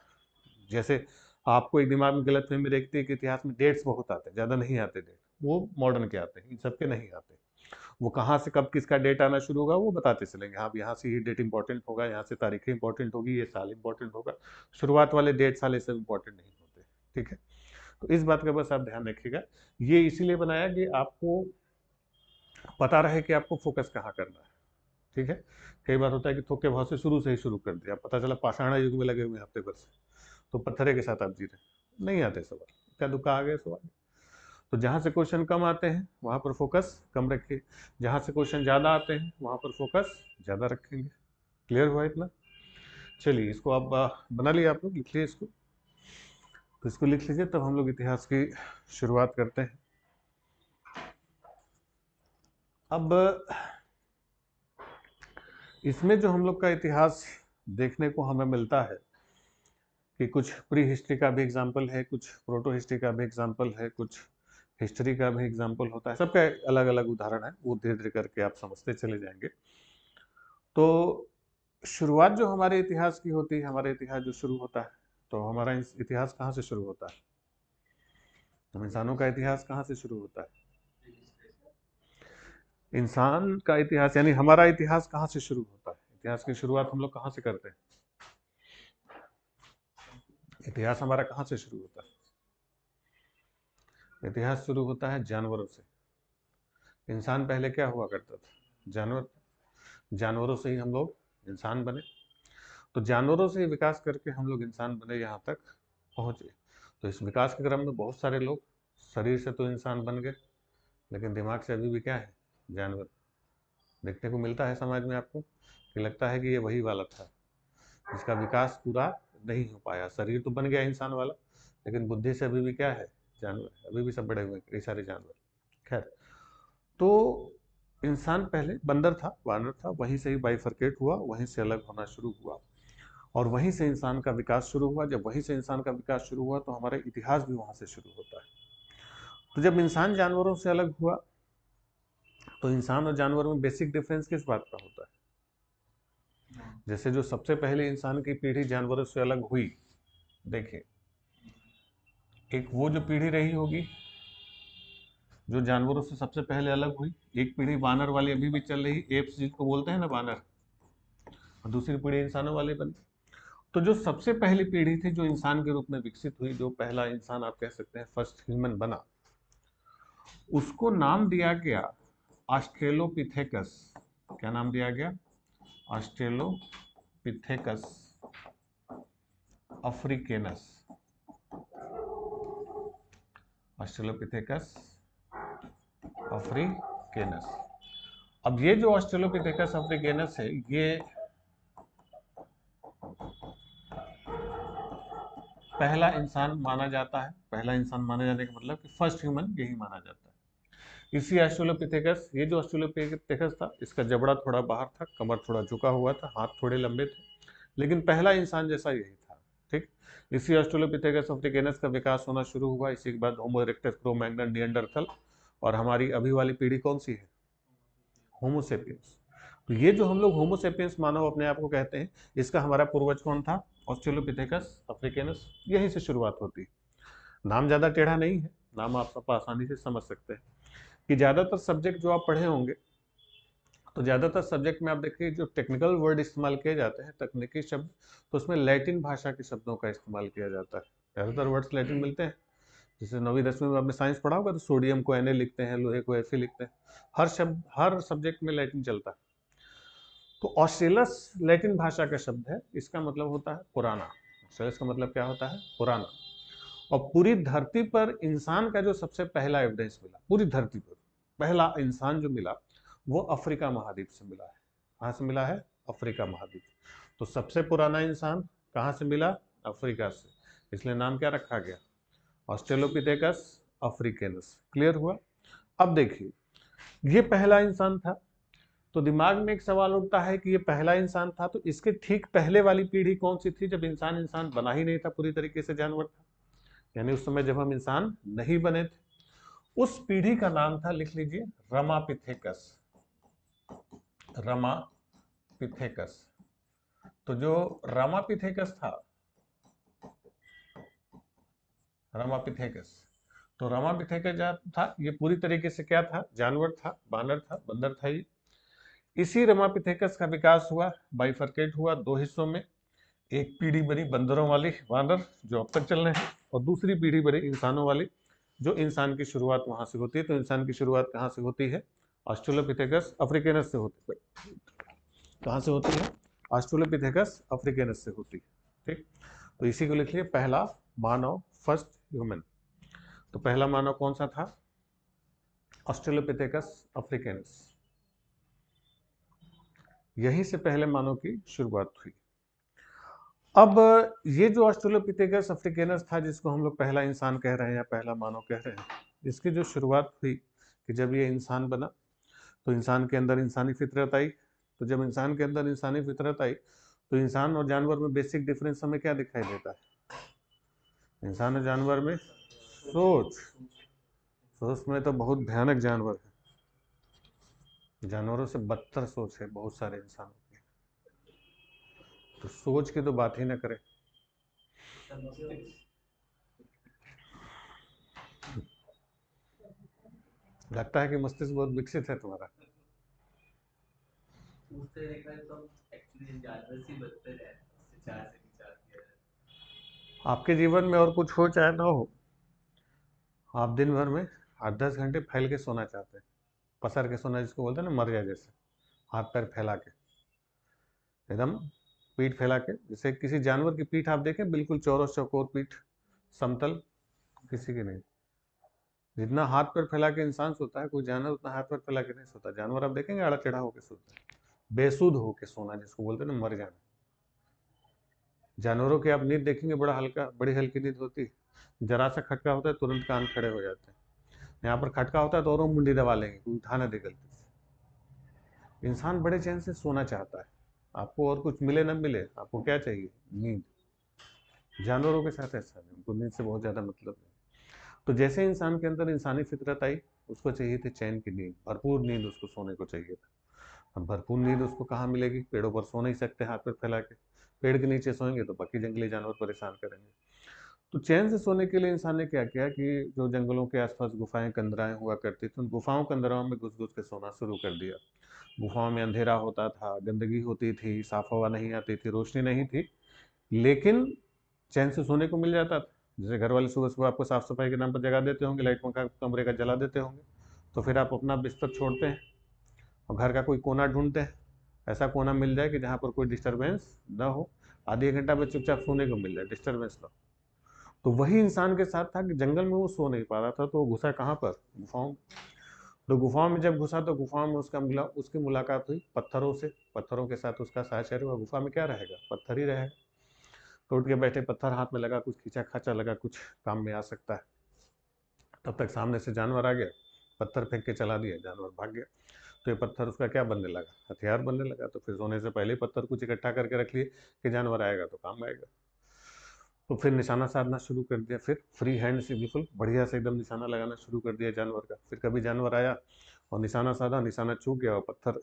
जैसे आपको एक दिमाग में गलतफहमी रहती है कि इतिहास में डेट्स बहुत आते हैं, ज्यादा नहीं आते डेट, वो मॉडर्न के आते हैं, इन सबके नहीं आते। वो कहाँ से कब किसका डेट आना शुरू होगा वो बताते चलेंगे। हाँ, यहाँ से ये डेट इंपॉर्टेंट होगा, यहाँ से तारीखें इंपॉर्टेंट होगी, ये साल इंपॉर्टेंट होगा। शुरुआत वाले डेट साल ये सब इंपॉर्टेंट नहीं होते। ठीक है? तो इस बात का बस आप ध्यान रखिएगा। ये इसीलिए बनाया कि आपको पता रहे कि आपको फोकस कहाँ करना है। ठीक है? कई बार होता है कि थोक के भाव से शुरू से ही शुरू कर दिया, पता चला पाषाण युग में लगे हुए हैं हफ्ते भर से, तो पत्थरे के साथ आप जी रहे, नहीं आते सवाल, क्या दुक्का आ गए सवाल। तो जहाँ से क्वेश्चन कम आते हैं वहाँ पर फोकस कम रखिए, जहाँ से क्वेश्चन ज़्यादा आते हैं वहाँ पर फोकस ज़्यादा रखेंगे। क्लियर हुआ इतना? चलिए, इसको आप बना लिया, आप लोग लिख लिए इसको। तो इसको लिख लीजिए, तब हम लोग इतिहास की शुरुआत करते हैं। अब इसमें जो हम लोग का इतिहास देखने को हमें मिलता है कि कुछ प्री हिस्ट्री का भी एग्जाम्पल है, कुछ प्रोटो हिस्ट्री का भी एग्जाम्पल है, कुछ हिस्ट्री का भी एग्जाम्पल होता है। सबका अलग अलग उदाहरण है, वो धीरे धीरे करके आप समझते चले जाएंगे। तो शुरुआत जो हमारे इतिहास की होती है, हमारा इतिहास जो शुरू होता है, तो हमारा इतिहास कहाँ से शुरू होता है? हम इंसानों का इतिहास कहाँ से शुरू होता है? इंसान का इतिहास यानी हमारा इतिहास कहाँ से शुरू होता है? इतिहास की शुरुआत हम लोग कहाँ से करते हैं? इतिहास हमारा कहाँ से शुरू होता है? इतिहास शुरू होता है जानवरों से। इंसान पहले क्या हुआ करता था? जानवर। जानवरों से ही हम लोग इंसान बने। तो जानवरों से विकास करके हम लोग इंसान बने, यहाँ तक पहुंचे। तो इस विकास के क्रम में बहुत सारे लोग शरीर से तो इंसान बन गए, लेकिन दिमाग से अभी भी क्या है? जानवर। देखने को मिलता है समाज में आपको कि लगता है कि ये वही वाला था जिसका विकास पूरा नहीं हो पाया। शरीर तो बन गया इंसान वाला, लेकिन बुद्धि से अभी भी क्या है? जानवर। अभी भी सब बड़े हुए कई सारे जानवर। खैर, तो इंसान पहले बंदर था, वानर था, वहीं से ही बाइफरकेट हुआ, वहीं से अलग होना शुरू हुआ, और वहीं से इंसान का विकास शुरू हुआ। जब वहीं से इंसान का विकास शुरू हुआ तो हमारा इतिहास भी वहां से शुरू होता है। तो जब इंसान जानवरों से अलग हुआ, तो इंसान और जानवर में बेसिक डिफरेंस किस बात का होता है? जैसे जो सबसे पहले इंसान की पीढ़ी जानवरों से अलग हुई, देखिए, एक वो जो पीढ़ी रही होगी जो जानवरों से सबसे पहले अलग हुई, एक पीढ़ी बानर वाली अभी भी चल रही, एप्स जिसको बोलते हैं ना बानर, और दूसरी पीढ़ी इंसानों वाली बनी। तो जो सबसे पहली पीढ़ी थी जो इंसान के रूप में विकसित हुई, जो पहला इंसान आप कह सकते हैं फर्स्ट ह्यूमन बना, उसको नाम दिया गया ऑस्ट्रेलोपिथेकस। क्या नाम दिया गया? ऑस्ट्रेलोपिथेकस अफ्रीकेनस। ऑस्ट्रेलोपिथेकस अफ्रीकेनस। अब ये जो ऑस्ट्रेलोपिथेकस अफ्रीकेनस है, ये पहला इंसान माना जाता है। पहला इंसान माने जाने का मतलब कि फर्स्ट ह्यूमन यही माना जाता है। इसी ऑस्ट्रेलोपिथेकस, ये जो ऑस्ट्रेलोपिथेकस था, इसका जबड़ा थोड़ा बाहर था, कमर थोड़ा झुका हुआ था, हाथ थोड़े लंबे थे, लेकिन पहला इंसान जैसा यही था। ठीक, इसी ऑस्ट्रेलोपिथेकस अफ्रीकेनस का विकास होना शुरू हुआ। इसी के बाद होमो इरेक्टस, क्रो-मैग्नन, निएंडरथल, और हमारी अभी वाली पीढ़ी कौन सी है? होमो सेपियंस। तो ये जो हम लोग होमो सेपियंस मानव अपने आप को कहते हैं, इसका हमारा पूर्वज कौन था? ऑस्ट्रेलोपिथेकस अफ्रीकेनस। यहीं से शुरुआत होती है। नाम ज़्यादा टेढ़ा नहीं है, नाम आप सब आसानी से समझ सकते हैं कि ज़्यादातर सब्जेक्ट जो आप पढ़े होंगे, तो ज़्यादातर सब्जेक्ट में आप देखिए जो टेक्निकल वर्ड इस्तेमाल किए जाते हैं, तकनीकी शब्द, तो उसमें लैटिन भाषा के शब्दों का इस्तेमाल किया जाता है। ज़्यादातर वर्ड्स लैटिन मिलते हैं। जैसे 9वीं 10वीं में आपने साइंस पढ़ा होगा, तो सोडियम को Na लिखते हैं, लोहे को Fe लिखते हैं। हर शब्द, हर सब्जेक्ट में लैटिन चलता है। तो ऑस्ट्रेलस लैटिन भाषा का शब्द है, इसका मतलब होता है पुराना। ऑस्ट्रेलस का मतलब क्या होता है? पुराना। और पूरी धरती पर इंसान का जो सबसे पहला एविडेंस मिला, पूरी धरती पर पहला इंसान जो मिला, वो अफ्रीका महाद्वीप से मिला है। कहाँ से मिला है? अफ्रीका महाद्वीप। तो सबसे पुराना इंसान कहाँ से मिला? अफ्रीका से। इसलिए नाम क्या रखा गया? ऑस्ट्रेलोपिथेकस अफ्रीकेनस। क्लियर हुआ? अब देखिए, ये पहला इंसान था, तो दिमाग में एक सवाल उठता है कि ये पहला इंसान था, तो इसके ठीक पहले वाली पीढ़ी कौन सी थी, जब इंसान इंसान बना ही नहीं था, पूरी तरीके से जानवर था, यानी उस समय जब हम इंसान नहीं बने थे। उस पीढ़ी का नाम था, लिख लीजिए, रमापिथेकस। रमापिथेकस। तो जो रमापिथेकस था, रमापिथेकस, तो रमापिथेकस जो था, ये पूरी तरीके से क्या था? जानवर था, बानर था, बंदर था ये। इसी रमापिथेकस का विकास हुआ, बाइफरकेट हुआ दो हिस्सों में। एक पीढ़ी बनी बंदरों वाली, वानर, जो अब तक चल रहे हैं, और दूसरी पीढ़ी बनी इंसानों वाली, जो इंसान की शुरुआत वहां से होती है। तो इंसान की शुरुआत कहाँ से होती है? ऑस्ट्रेलोपिथेकस अफ्रीकेनस से होती है। कहाँ से होती है? ऑस्ट्रेलोपिथेकस अफ्रीकेनस से होती है। ठीक, तो इसी को लिख लिए, पहला मानव, फर्स्ट ह्यूमन। तो पहला मानव कौन सा था? ऑस्ट्रेलोपिथेकस अफ्रीकेनस। यहीं से पहले मानव की शुरुआत हुई। अब ये जो ऑस्ट्रेलोपिथेकस अफ्रीकेनस था, जिसको हम लोग पहला इंसान कह रहे हैं या पहला मानव कह रहे हैं, इसकी जो शुरुआत हुई कि जब ये इंसान बना, तो इंसान के अंदर इंसानी फितरत आई। तो जब इंसान के अंदर इंसानी फितरत आई, तो इंसान और जानवर में बेसिक डिफरेंस हमें क्या दिखाई देता है? इंसान और जानवर में सोच। सोच में तो बहुत भयानक जानवर है, जानवरों से बदतर सोच है बहुत सारे इंसानों की। तो सोच की तो बात ही ना करें। लगता है कि मस्तिष्क बहुत विकसित है तुम्हारा। आपके जीवन में और कुछ हो चाहे ना हो, आप दिन भर में 8-10 घंटे फैल के सोना चाहते हैं, पसर के सोना, जिसको बोलते हैं ना, मर जाए जैसे, हाथ पैर फैला के, एकदम पीठ फैला के। जैसे किसी जानवर की पीठ आप देखें, बिल्कुल चौरस चौकोर पीठ, समतल, किसी की नहीं। जितना हाथ पैर फैला के इंसान सोता है, कोई जानवर उतना हाथ पैर फैला के नहीं सोता। जानवर आप देखेंगे आड़ा टेढ़ा होकर सोता है, बेसुध होकर सोना, जिसको बोलते हैं ना, मर जाना। जानवरों की आप नींद देखेंगे, बड़ा हल्का, बड़ी हल्की नींद होती है। जरा सा खटका होता है, तुरंत कान खड़े हो जाते हैं। यहाँ पर खटका होता है तो और मुंडी दबा लेंगे, कोई उठा ना दे गलती से। इंसान बड़े चैन से सोना चाहता है। आपको और कुछ मिले ना मिले, आपको क्या चाहिए? नींद। जानवरों के साथ ऐसा नहीं, उनको नींद से बहुत ज़्यादा मतलब नहीं। तो जैसे इंसान के अंदर इंसानी फितरत आई, उसको चाहिए थी चैन की नींद, भरपूर नींद उसको सोने को चाहिए था। अब भरपूर नींद उसको कहाँ मिलेगी? पेड़ों पर सो नहीं सकते हाथ पैर फैला के। पेड़ के नीचे सोएंगे तो बाकी जंगली जानवर परेशान करेंगे। तो चैन से सोने के लिए इंसान ने क्या किया कि जो जंगलों के आसपास गुफाएं कंदराएं हुआ करती थी, उन गुफाओं कंदराओं में घुस घुस के सोना शुरू कर दिया। गुफाओं में अंधेरा होता था, गंदगी होती थी, साफ हवा नहीं आती थी, रोशनी नहीं थी, लेकिन चैन से सोने को मिल जाता था। जैसे घर वाले सुबह सुबह आपको साफ सफाई के नाम पर जगा देते होंगे, लाइट पंखा कमरे का जला देते होंगे, तो फिर आप अपना बिस्तर छोड़ते हैं और घर का कोई कोना ढूंढते हैं, ऐसा कोना मिल जाए कि जहाँ पर कोई डिस्टरबेंस ना हो, आधी एक घंटा में चुपचाप सोने को मिल जाए, डिस्टरबेंस ना हो। तो वही इंसान के साथ था कि जंगल में वो सो नहीं पा रहा था, तो वो घुसा कहाँ पर, गुफाओं में। तो गुफाओं में जब घुसा तो गुफाओं में उसकी मुलाकात हुई पत्थरों से। पत्थरों के साथ उसका साहचर्य हुआ। गुफा में क्या रहेगा, पत्थर ही रहेगा। तो उठ के बैठे, पत्थर हाथ में लगा, कुछ खींचा खाचा लगा, कुछ काम में आ सकता है। तब तक सामने से जानवर आ गया, पत्थर फेंक के चला दिया, जानवर भाग गया। तो ये पत्थर उसका क्या बनने लगा, हथियार बनने लगा। तो फिर सोने से पहले ही पत्थर कुछ इकट्ठा करके रख लिए कि जानवर आएगा तो काम आएगा। तो फिर निशाना साधना शुरू कर दिया, फिर फ्री हैंड से बिल्कुल बढ़िया से एकदम निशाना लगाना शुरू कर दिया जानवर का। फिर कभी जानवर आया और निशाना साधा, निशाना चूक गया और पत्थर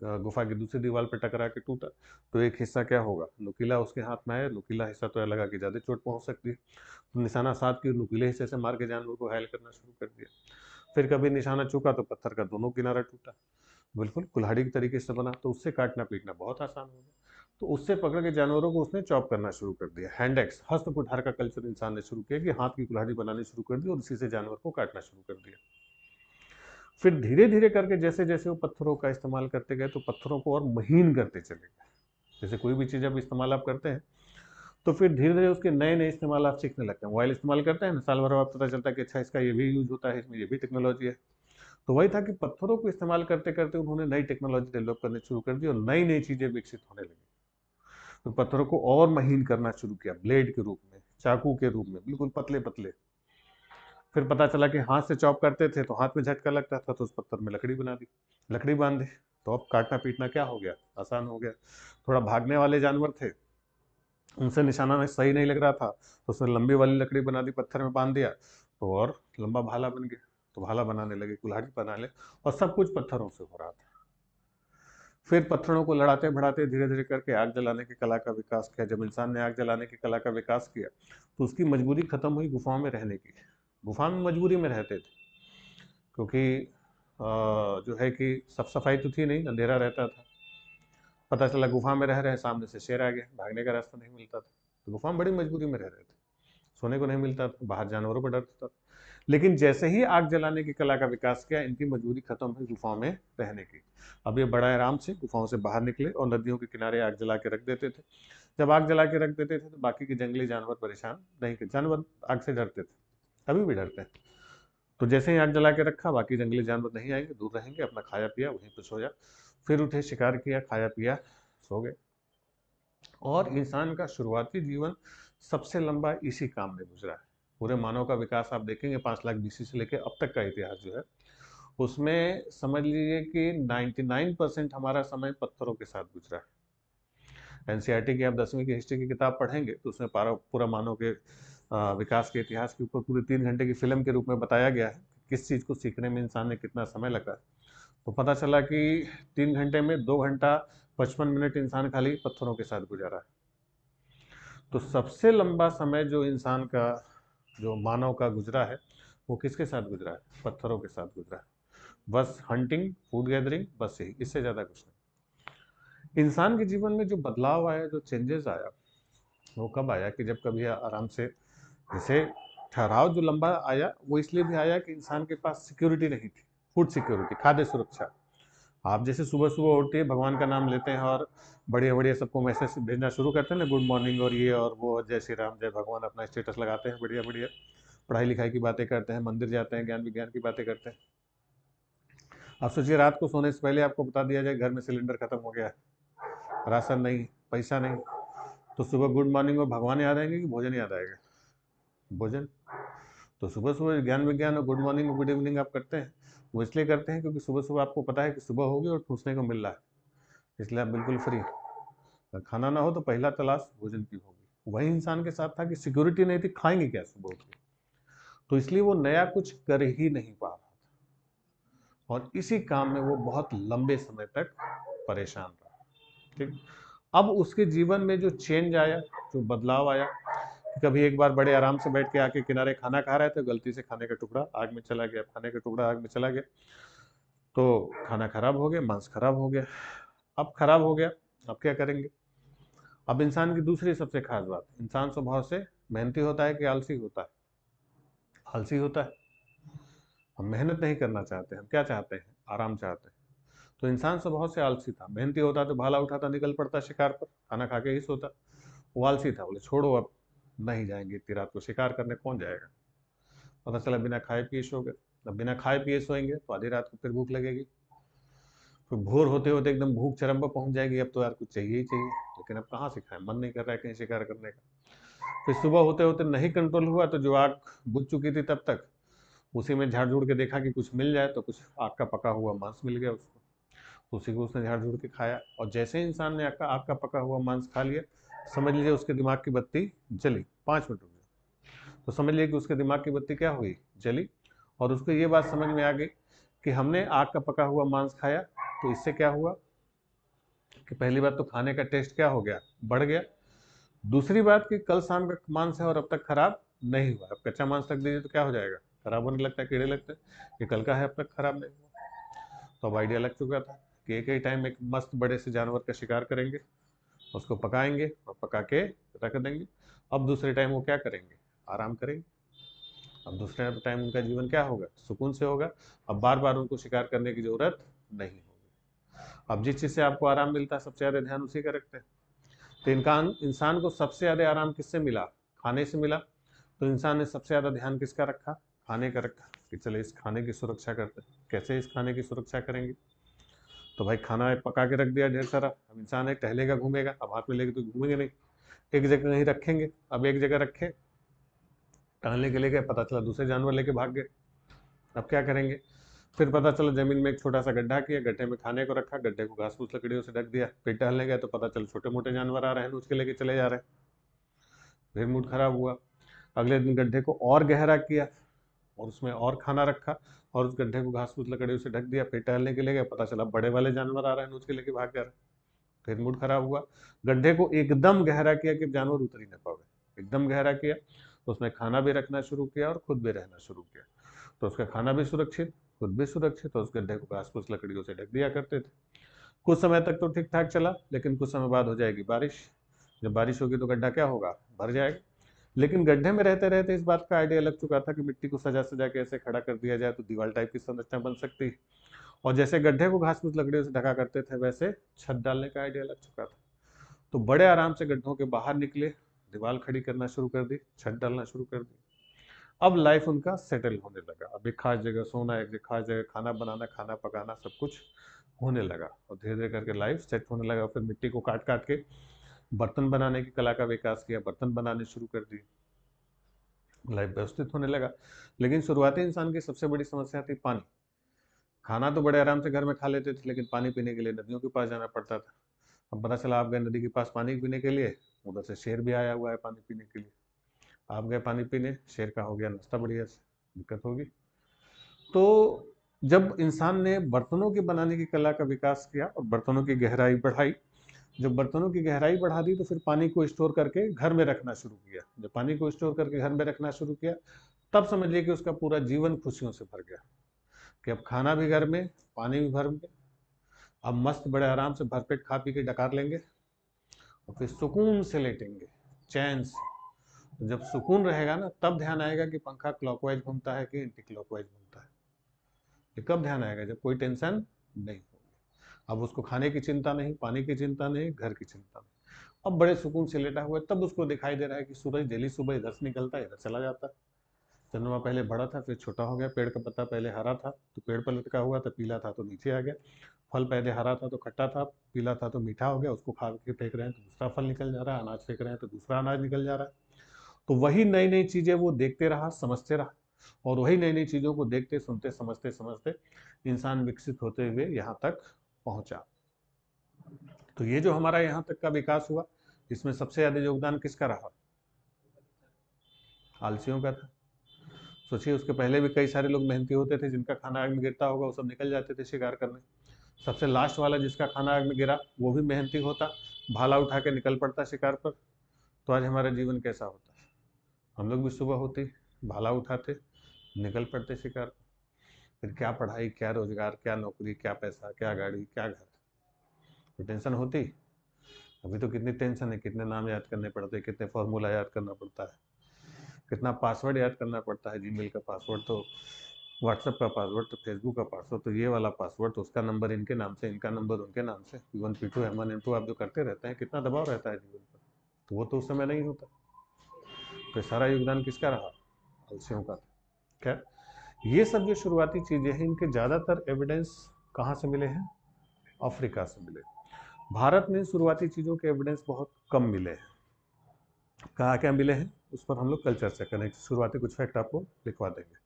गुफा की दूसरी दीवार पर टकरा के टूटा। तो एक हिस्सा क्या होगा, नुकीला उसके हाथ में आया, नुकीला हिस्सा तो लगा कि ज़्यादा चोट पहुंच सकती है। तो निशाना साध के नुकीले हिस्से से मार के जानवर को घायल करना शुरू कर दिया। फिर कभी निशाना चूका तो पत्थर का दोनों किनारा टूटा, बिल्कुल कुल्हाड़ी के तरीके से बना, तो उससे काटना पीटना बहुत आसान हो गया। तो उससे पकड़ के जानवरों को उसने चॉप करना शुरू कर दिया। हैंड एक्स, हस्त कुठार का कल्चर इंसान ने शुरू किया कि हाथ की कुल्हाड़ी बनानी शुरू कर दी और उसी से जानवर को काटना शुरू कर दिया। फिर धीरे धीरे करके जैसे जैसे वो पत्थरों का इस्तेमाल करते गए तो पत्थरों को और महीन करते चले गए। जैसे कोई भी चीज़ अब इस्तेमाल आप करते हैं तो फिर धीरे धीरे उसके नए नए इस्तेमाल आप सीखने लगते हैं। मोबाइल इस्तेमाल करते हैं ना, साल भर बाद पता चलता है कि अच्छा इसका ये भी यूज होता है, इसमें ये भी टेक्नोलॉजी है। तो वही था कि पत्थरों को इस्तेमाल करते करते उन्होंने नई टेक्नोलॉजी डेवलप करनी शुरू कर दी और नई नई चीज़ें विकसित होने लगी। तो पत्थरों को और महीन करना शुरू किया, ब्लेड के रूप में, चाकू के रूप में, बिल्कुल पतले पतले। फिर पता चला कि हाथ से चॉप करते थे तो हाथ में झटका लगता था, तो उस पत्थर में लकड़ी बना दी, लकड़ी बांध दी। तो अब काटना पीटना क्या हो गया, आसान हो गया। थोड़ा भागने वाले जानवर थे, उनसे निशाना में सही नहीं लग रहा था, तो उसने लंबी वाली लकड़ी बना दी, पत्थर में बांध दिया, तो और लंबा भाला बन गया। तो भाला बनाने लगे, कुल्हाड़ी बना ले, और सब कुछ पत्थरों से हो रहा था। फिर पत्थरों को लड़ाते बढ़ाते धीरे धीरे करके आग जलाने की कला का विकास किया। जब इंसान ने आग जलाने की कला का विकास किया तो उसकी मजबूरी खत्म हुई गुफाओं में रहने की। गुफा में मजबूरी में रहते थे क्योंकि जो है कि साफ सफाई तो थी नहीं, अंधेरा रहता था। पता चला गुफा में रह रहे हैं, सामने से शेर आ गया, भागने का रास्ता नहीं मिलता था। तो गुफा में बड़ी मजबूरी में रह रहे थे, सोने को नहीं मिलता था, बाहर जानवरों पर डरता था। लेकिन जैसे ही आग जलाने की कला का विकास किया, इनकी मजबूरी खत्म हुई गुफाओं में रहने की। अब ये बड़ा आराम से गुफाओं से बाहर निकले और नदियों के किनारे आग जला के रख देते थे। जब आग जला के रख देते थे तो बाकी के जंगली जानवर परेशान नहीं थे, जानवर आग से डरते थे, अभी भी डरते हैं। तो जैसे ही आग जला के रखा, बाकी जंगली जानवर नहीं आएंगे, दूर रहेंगे, अपना खाया पिया वहीं पर सोया। फिर उठे, शिकार किया, खाया पिया, सो गए। और इंसान का शुरुआती जीवन सबसे लंबा इसी काम में गुजरा है। पूरे मानव का विकास आप देखेंगे 5 लाख बीसी से लेकर अब तक का इतिहास जो है, उसमें समझ लीजिए कि 99% हमारा समय पत्थरों के साथ गुजरा है। एनसीईआरटी की आप 10वीं की हिस्ट्री की किताब पढ़ेंगे तो उसमें पूरा मानव के विकास के इतिहास के ऊपर पूरी 3 घंटे की फिल्म के रूप में बताया गया है किस चीज़ को सीखने में इंसान ने कितना समय लगा। तो पता चला कि 3 घंटे में 2 घंटा 55 मिनट इंसान खाली पत्थरों के साथ गुजारा है। तो सबसे लंबा समय जो इंसान का, जो मानव का गुजरा है, वो किसके साथ गुजरा है, पत्थरों के साथ गुजरा है। बस हंटिंग, फूड गैदरिंग, बस यही, इससे ज़्यादा कुछ नहीं। इंसान के जीवन में जो बदलाव आया, जो चेंजेस आया, वो कब आया कि जब कभी आराम से, जैसे ठहराव जो लंबा आया वो इसलिए भी आया कि इंसान के पास सिक्योरिटी नहीं थी, फूड सिक्योरिटी, खाद्य सुरक्षा। आप जैसे सुबह सुबह उठते हैं, भगवान का नाम लेते हैं और बढ़िया बढ़िया सबको मैसेज भेजना शुरू करते हैं ना, गुड मॉर्निंग और ये और वो, जय श्री राम, जय भगवान, अपना स्टेटस लगाते हैं, बढ़िया बढ़िया पढ़ाई लिखाई की बातें करते हैं, मंदिर जाते हैं, ज्ञान विज्ञान की बातें करते हैं। आप सोचिए रात को सोने से पहले आपको बता दिया जाए घर में सिलेंडर खत्म हो गया है, राशन नहीं, पैसा नहीं, तो सुबह गुड मॉर्निंग और भगवान याद आएंगे कि भोजन याद आएगा, भोजन। तो सुबह सुबह ज्ञान विज्ञान और गुड मॉर्निंग और गुड इवनिंग आप करते हैं, वो इसलिए करते हैं क्योंकि सुबह सुबह आपको पता है कि सुबह होगी और ठूसने को मिल रहा है, इसलिए आप बिल्कुल फ्री। अगर खाना ना हो तो पहला तलाश भोजन की होगी। वही इंसान के साथ था कि सिक्योरिटी नहीं थी, खाएंगे क्या सुबह उठ के, तो इसलिए वो नया कुछ कर ही नहीं पा रहा था और इसी काम में वो बहुत लंबे समय तक परेशान रहा। ठीक, अब उसके जीवन में जो चेंज आया, जो बदलाव आया, कि कभी एक बार बड़े आराम से बैठ के आके किनारे खाना खा रहे थे, गलती से खाने का टुकड़ा आग में चला गया, खाने का टुकड़ा आग में चला गया, तो खाना खराब हो गया, मांस खराब हो गया। अब खराब हो गया, अब क्या करेंगे? अब इंसान की दूसरी सबसे खास बात, इंसान स्वभाव से मेहनती होता है कि आलसी होता है? आलसी होता है। हम मेहनत नहीं करना चाहते, हम क्या चाहते हैं? आराम चाहते हैं। तो इंसान स्वभाव से आलसी था, मेहनती होता तो भाला उठाता निकल पड़ता शिकार पर, खाना खा के ही सोता। वो आलसी था, बोले छोड़ो अब नहीं जाएंगे, इतनी रात को शिकार करने कौन जाएगा। पता चला बिना खाए पिए सो गए। अब बिना खाए पिए सोएंगे तो आधी रात को फिर भूख लगेगी, फिर भोर होते होते एकदम भूख चरम पर पहुंच जाएगी, अब तो यार कुछ चाहिए ही चाहिए, लेकिन अब कहाँ से खाएं, मन नहीं कर रहा है कहीं शिकार करने का। फिर सुबह होते होते नहीं कंट्रोल हुआ, तो जो आग बुझ चुकी थी तब तक, उसी में झाड़ झूड़ के देखा कि कुछ मिल जाए, तो कुछ आग का पका हुआ मांस मिल गया उसको, तो उसी को उसने झाड़ झूड़ के खाया। और जैसे ही इंसान ने आग का पका हुआ मांस खा लिया, समझ लीजिए उसके दिमाग की बत्ती जली, 5 मिनट में। तो समझ लीजिए कि उसके दिमाग की बत्ती क्या हुई, जली। और उसको ये बात समझ में आ गई कि हमने आग का पका हुआ मांस खाया, तो इससे क्या हुआ कि पहली बात तो खाने का टेस्ट क्या हो गया, बढ़ गया। दूसरी बात कि कल शाम का मांस है और अब तक खराब नहीं हुआ। अब कच्चा मांस रख दीजिए तो क्या हो जाएगा, खराब होने लगता है, कीड़े लगते हैं। ये कल का है, अब तक खराब नहीं हुआ। तो अब आइडिया लग चुका था कि एक ही टाइम एक मस्त बड़े से जानवर का शिकार करेंगे, उसको पकाएंगे और पका के रख देंगे। अब दूसरे टाइम वो क्या करेंगे, आराम करेंगे। अब दूसरे टाइम उनका जीवन क्या होगा, सुकून से होगा। अब बार बार उनको शिकार करने की जरूरत नहीं होगी। अब जिस चीज से आपको आराम मिलता है, सबसे ज्यादा ध्यान उसी का रखते हैं। तो इंसान को सबसे ज्यादा आराम किससे मिला, खाने से मिला। तो इंसान ने सबसे ज्यादा ध्यान किसका रखा, खाने का रखा, कि चले इस खाने की सुरक्षा करते हैं। कैसे इस खाने की सुरक्षा करेंगे? तो भाई खाना पका के रख दिया ढेर सारा, अब इंसान है टहलेगा घूमेगा, अब हाथ में लेके तो घूमेंगे नहीं, एक जगह नहीं रखेंगे। अब एक जगह रखे, टहलने के लिए गए, पता चला दूसरे जानवर लेके भाग गए। अब क्या करेंगे? फिर पता चला जमीन में एक छोटा सा गड्ढा किया, गड्ढे में खाने को रखा, गड्ढे को घास फूस लकड़ियों से ढक दिया। फिर टहलने गए तो पता चला छोटे मोटे जानवर आ रहे हैं, उसके लेके चले जा रहे हैं। फिर मूड खराब हुआ। अगले दिन गड्ढे को और गहरा किया और उसमें और खाना रखा और उस गड्ढे को घास फूस लकड़ियों से ढक दिया। फिर टहलने के लिए गए, पता चला बड़े वाले जानवर आ रहे हैं, उसके लेके भाग जा रहे हैं। फिर मूड खराब हुआ। गड्ढे को एकदम गहरा किया कि जानवर उतर ही ना पावे, एकदम गहरा किया, तो उसमें खाना भी रखना शुरू किया और खुद भी रहना शुरू किया। तो उसका खाना भी सुरक्षित, खुद भी सुरक्षित, और उस गड्ढे को घास फूस लकड़ियों से ढक दिया करते थे। कुछ समय तक तो ठीक ठाक चला, लेकिन कुछ समय बाद हो जाएगी बारिश। जब बारिश होगी तो गड्ढा क्या होगा, भर जाएगा। लेकिन गड्ढे में रहते रहते इस बात का आइडिया लग चुका था कि मिट्टी को सजा सजा के ऐसे खड़ा कर दिया जाए तो दीवार टाइप की संरचना बन सकती है। और जैसे गड्ढे को घास फूस लकड़ियों से ढका करते थे, वैसे छत डालने का आइडिया लग चुका था। तो बड़े आराम से गड्ढों के बाहर निकले, दीवार खड़ी करना शुरू कर दी, छत डालना शुरू कर दी। अब लाइफ उनका सेटल होने लगा। अब एक खास जगह सोना, एक खास जगह खाना बनाना, खाना पकाना, सब कुछ होने लगा। और धीरे धीरे करके लाइफ सेट होने लगा। फिर मिट्टी को काट काट के बर्तन बनाने की कला का विकास किया, बर्तन बनाने शुरू कर दी, लाइफ व्यवस्थित होने लगा। लेकिन शुरुआती इंसान की सबसे बड़ी समस्या थी पानी। खाना तो बड़े आराम से घर में खा लेते थे, लेकिन पानी पीने के लिए नदियों के पास जाना पड़ता था। अब पता चला आप गए नदी के पास पानी पीने के लिए, उधर से शेर भी आया हुआ है पानी पीने के लिए। आप गए पानी पीने, शेर का हो गया नाश्ता, बढ़िया से दिक्कत होगी। तो जब इंसान ने बर्तनों के बनाने की कला का विकास किया और बर्तनों की गहराई बढ़ाई, जब बर्तनों की गहराई बढ़ा दी तो फिर पानी को स्टोर करके घर में रखना शुरू किया। जब पानी को स्टोर करके घर में रखना शुरू किया, तब समझिए कि उसका पूरा जीवन खुशियों से भर गया, कि अब खाना भी घर में, पानी भी भर में, अब मस्त बड़े आराम से भरपेट खा पी के डकार लेंगे और फिर सुकून से लेटेंगे, चैन से। तो जब सुकून रहेगा ना, तब ध्यान आएगा कि पंखा क्लॉकवाइज घूमता है कि एंटी क्लॉकवाइज घूमता है। ये कब ध्यान आएगा, जब कोई टेंशन नहीं होगी। अब उसको खाने की चिंता नहीं, पानी की चिंता नहीं, घर की चिंता नहीं। अब बड़े सुकून से लेटा हुआ है, तब उसको दिखाई दे रहा है कि सूरज डेली सुबह इधर से निकलता है, इधर चला जाता है। चंद्रमा पहले बड़ा था, फिर छोटा हो गया। पेड़ का पत्ता पहले हरा था तो पेड़ पर लटका हुआ था, पीला था तो नीचे आ गया। फल पहले हरा था तो खट्टा था, पीला था तो मीठा हो गया। उसको खा के फेंक रहे हैं तो दूसरा फल निकल जा रहा है, अनाज फेंक रहे हैं तो दूसरा अनाज निकल जा रहा है। तो वही नई नई चीजें वो देखते रहा, समझते रहा, और वही नई नई चीजों को देखते सुनते समझते समझते इंसान विकसित होते हुए यहाँ तक पहुंचा। तो ये जो हमारा यहाँ तक का विकास हुआ, इसमें सबसे ज्यादा योगदान किसका रहा, आलसियों का था। सोचिए उसके पहले भी कई सारे लोग मेहनती होते थे, जिनका खाना आग में गिरता होगा वो सब निकल जाते थे शिकार करने। सबसे लास्ट वाला जिसका खाना आग में गिरा, वो भी मेहनती होता, भाला उठा के निकल पड़ता शिकार पर। तो आज हमारा जीवन कैसा होता, हम लोग भी सुबह होती भाला उठाते, निकल पड़ते शिकार को। फिर क्या पढ़ाई, क्या रोजगार, क्या नौकरी, क्या पैसा, क्या गाड़ी, क्या घर, तो टेंशन होती। अभी तो कितनी टेंशन है, कितने नाम याद करने पड़ते हैं, कितने फॉर्मूला याद करना पड़ता है, कितना पासवर्ड याद करना पड़ता है। जीमेल का पासवर्ड तो, व्हाट्सएप का पासवर्ड तो, फेसबुक का पासवर्ड तो, ये वाला पासवर्ड तो, उसका नंबर इनके नाम से, इनका नंबर उनके नाम से, P1 P2 M1 M2 आप जो करते रहते हैं, कितना दबाव रहता है जीवन पर। तो वो तो उस समय नहीं होता। तो सारा योगदान किसका रहा? आलसियों का। खैर, ये सब जो शुरुआती चीजें हैं, इनके ज्यादातर एविडेंस कहाँ से मिले हैं? अफ्रीका से मिले। भारत में शुरुआती चीजों के एविडेंस बहुत कम मिले हैं। कहाँ क्या मिले हैं उस पर हम लोग कल चर्चा करेंगे। शुरुआती कुछ फैक्ट आपको लिखवा देंगे,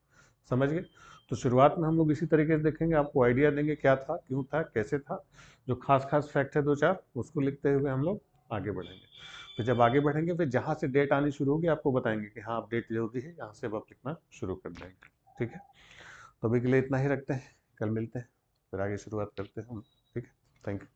समझ गए? तो शुरुआत में हम लोग इसी तरीके से देखेंगे, आपको आइडिया देंगे क्या था, क्यों था, कैसे था। जो खास खास फैक्ट है दो चार, उसको लिखते हुए हम लोग आगे बढ़ेंगे। फिर जब आगे बढ़ेंगे, फिर जहाँ से डेट आनी शुरू होगी आपको बताएंगे कि हाँ अब डेट जरूरी है, यहाँ से अब आप लिखना शुरू कर देंगे। ठीक है, तो अभी के लिए इतना ही रखते हैं, कल मिलते हैं, फिर आगे शुरुआत करते हैं हम। ठीक है, थैंक यू।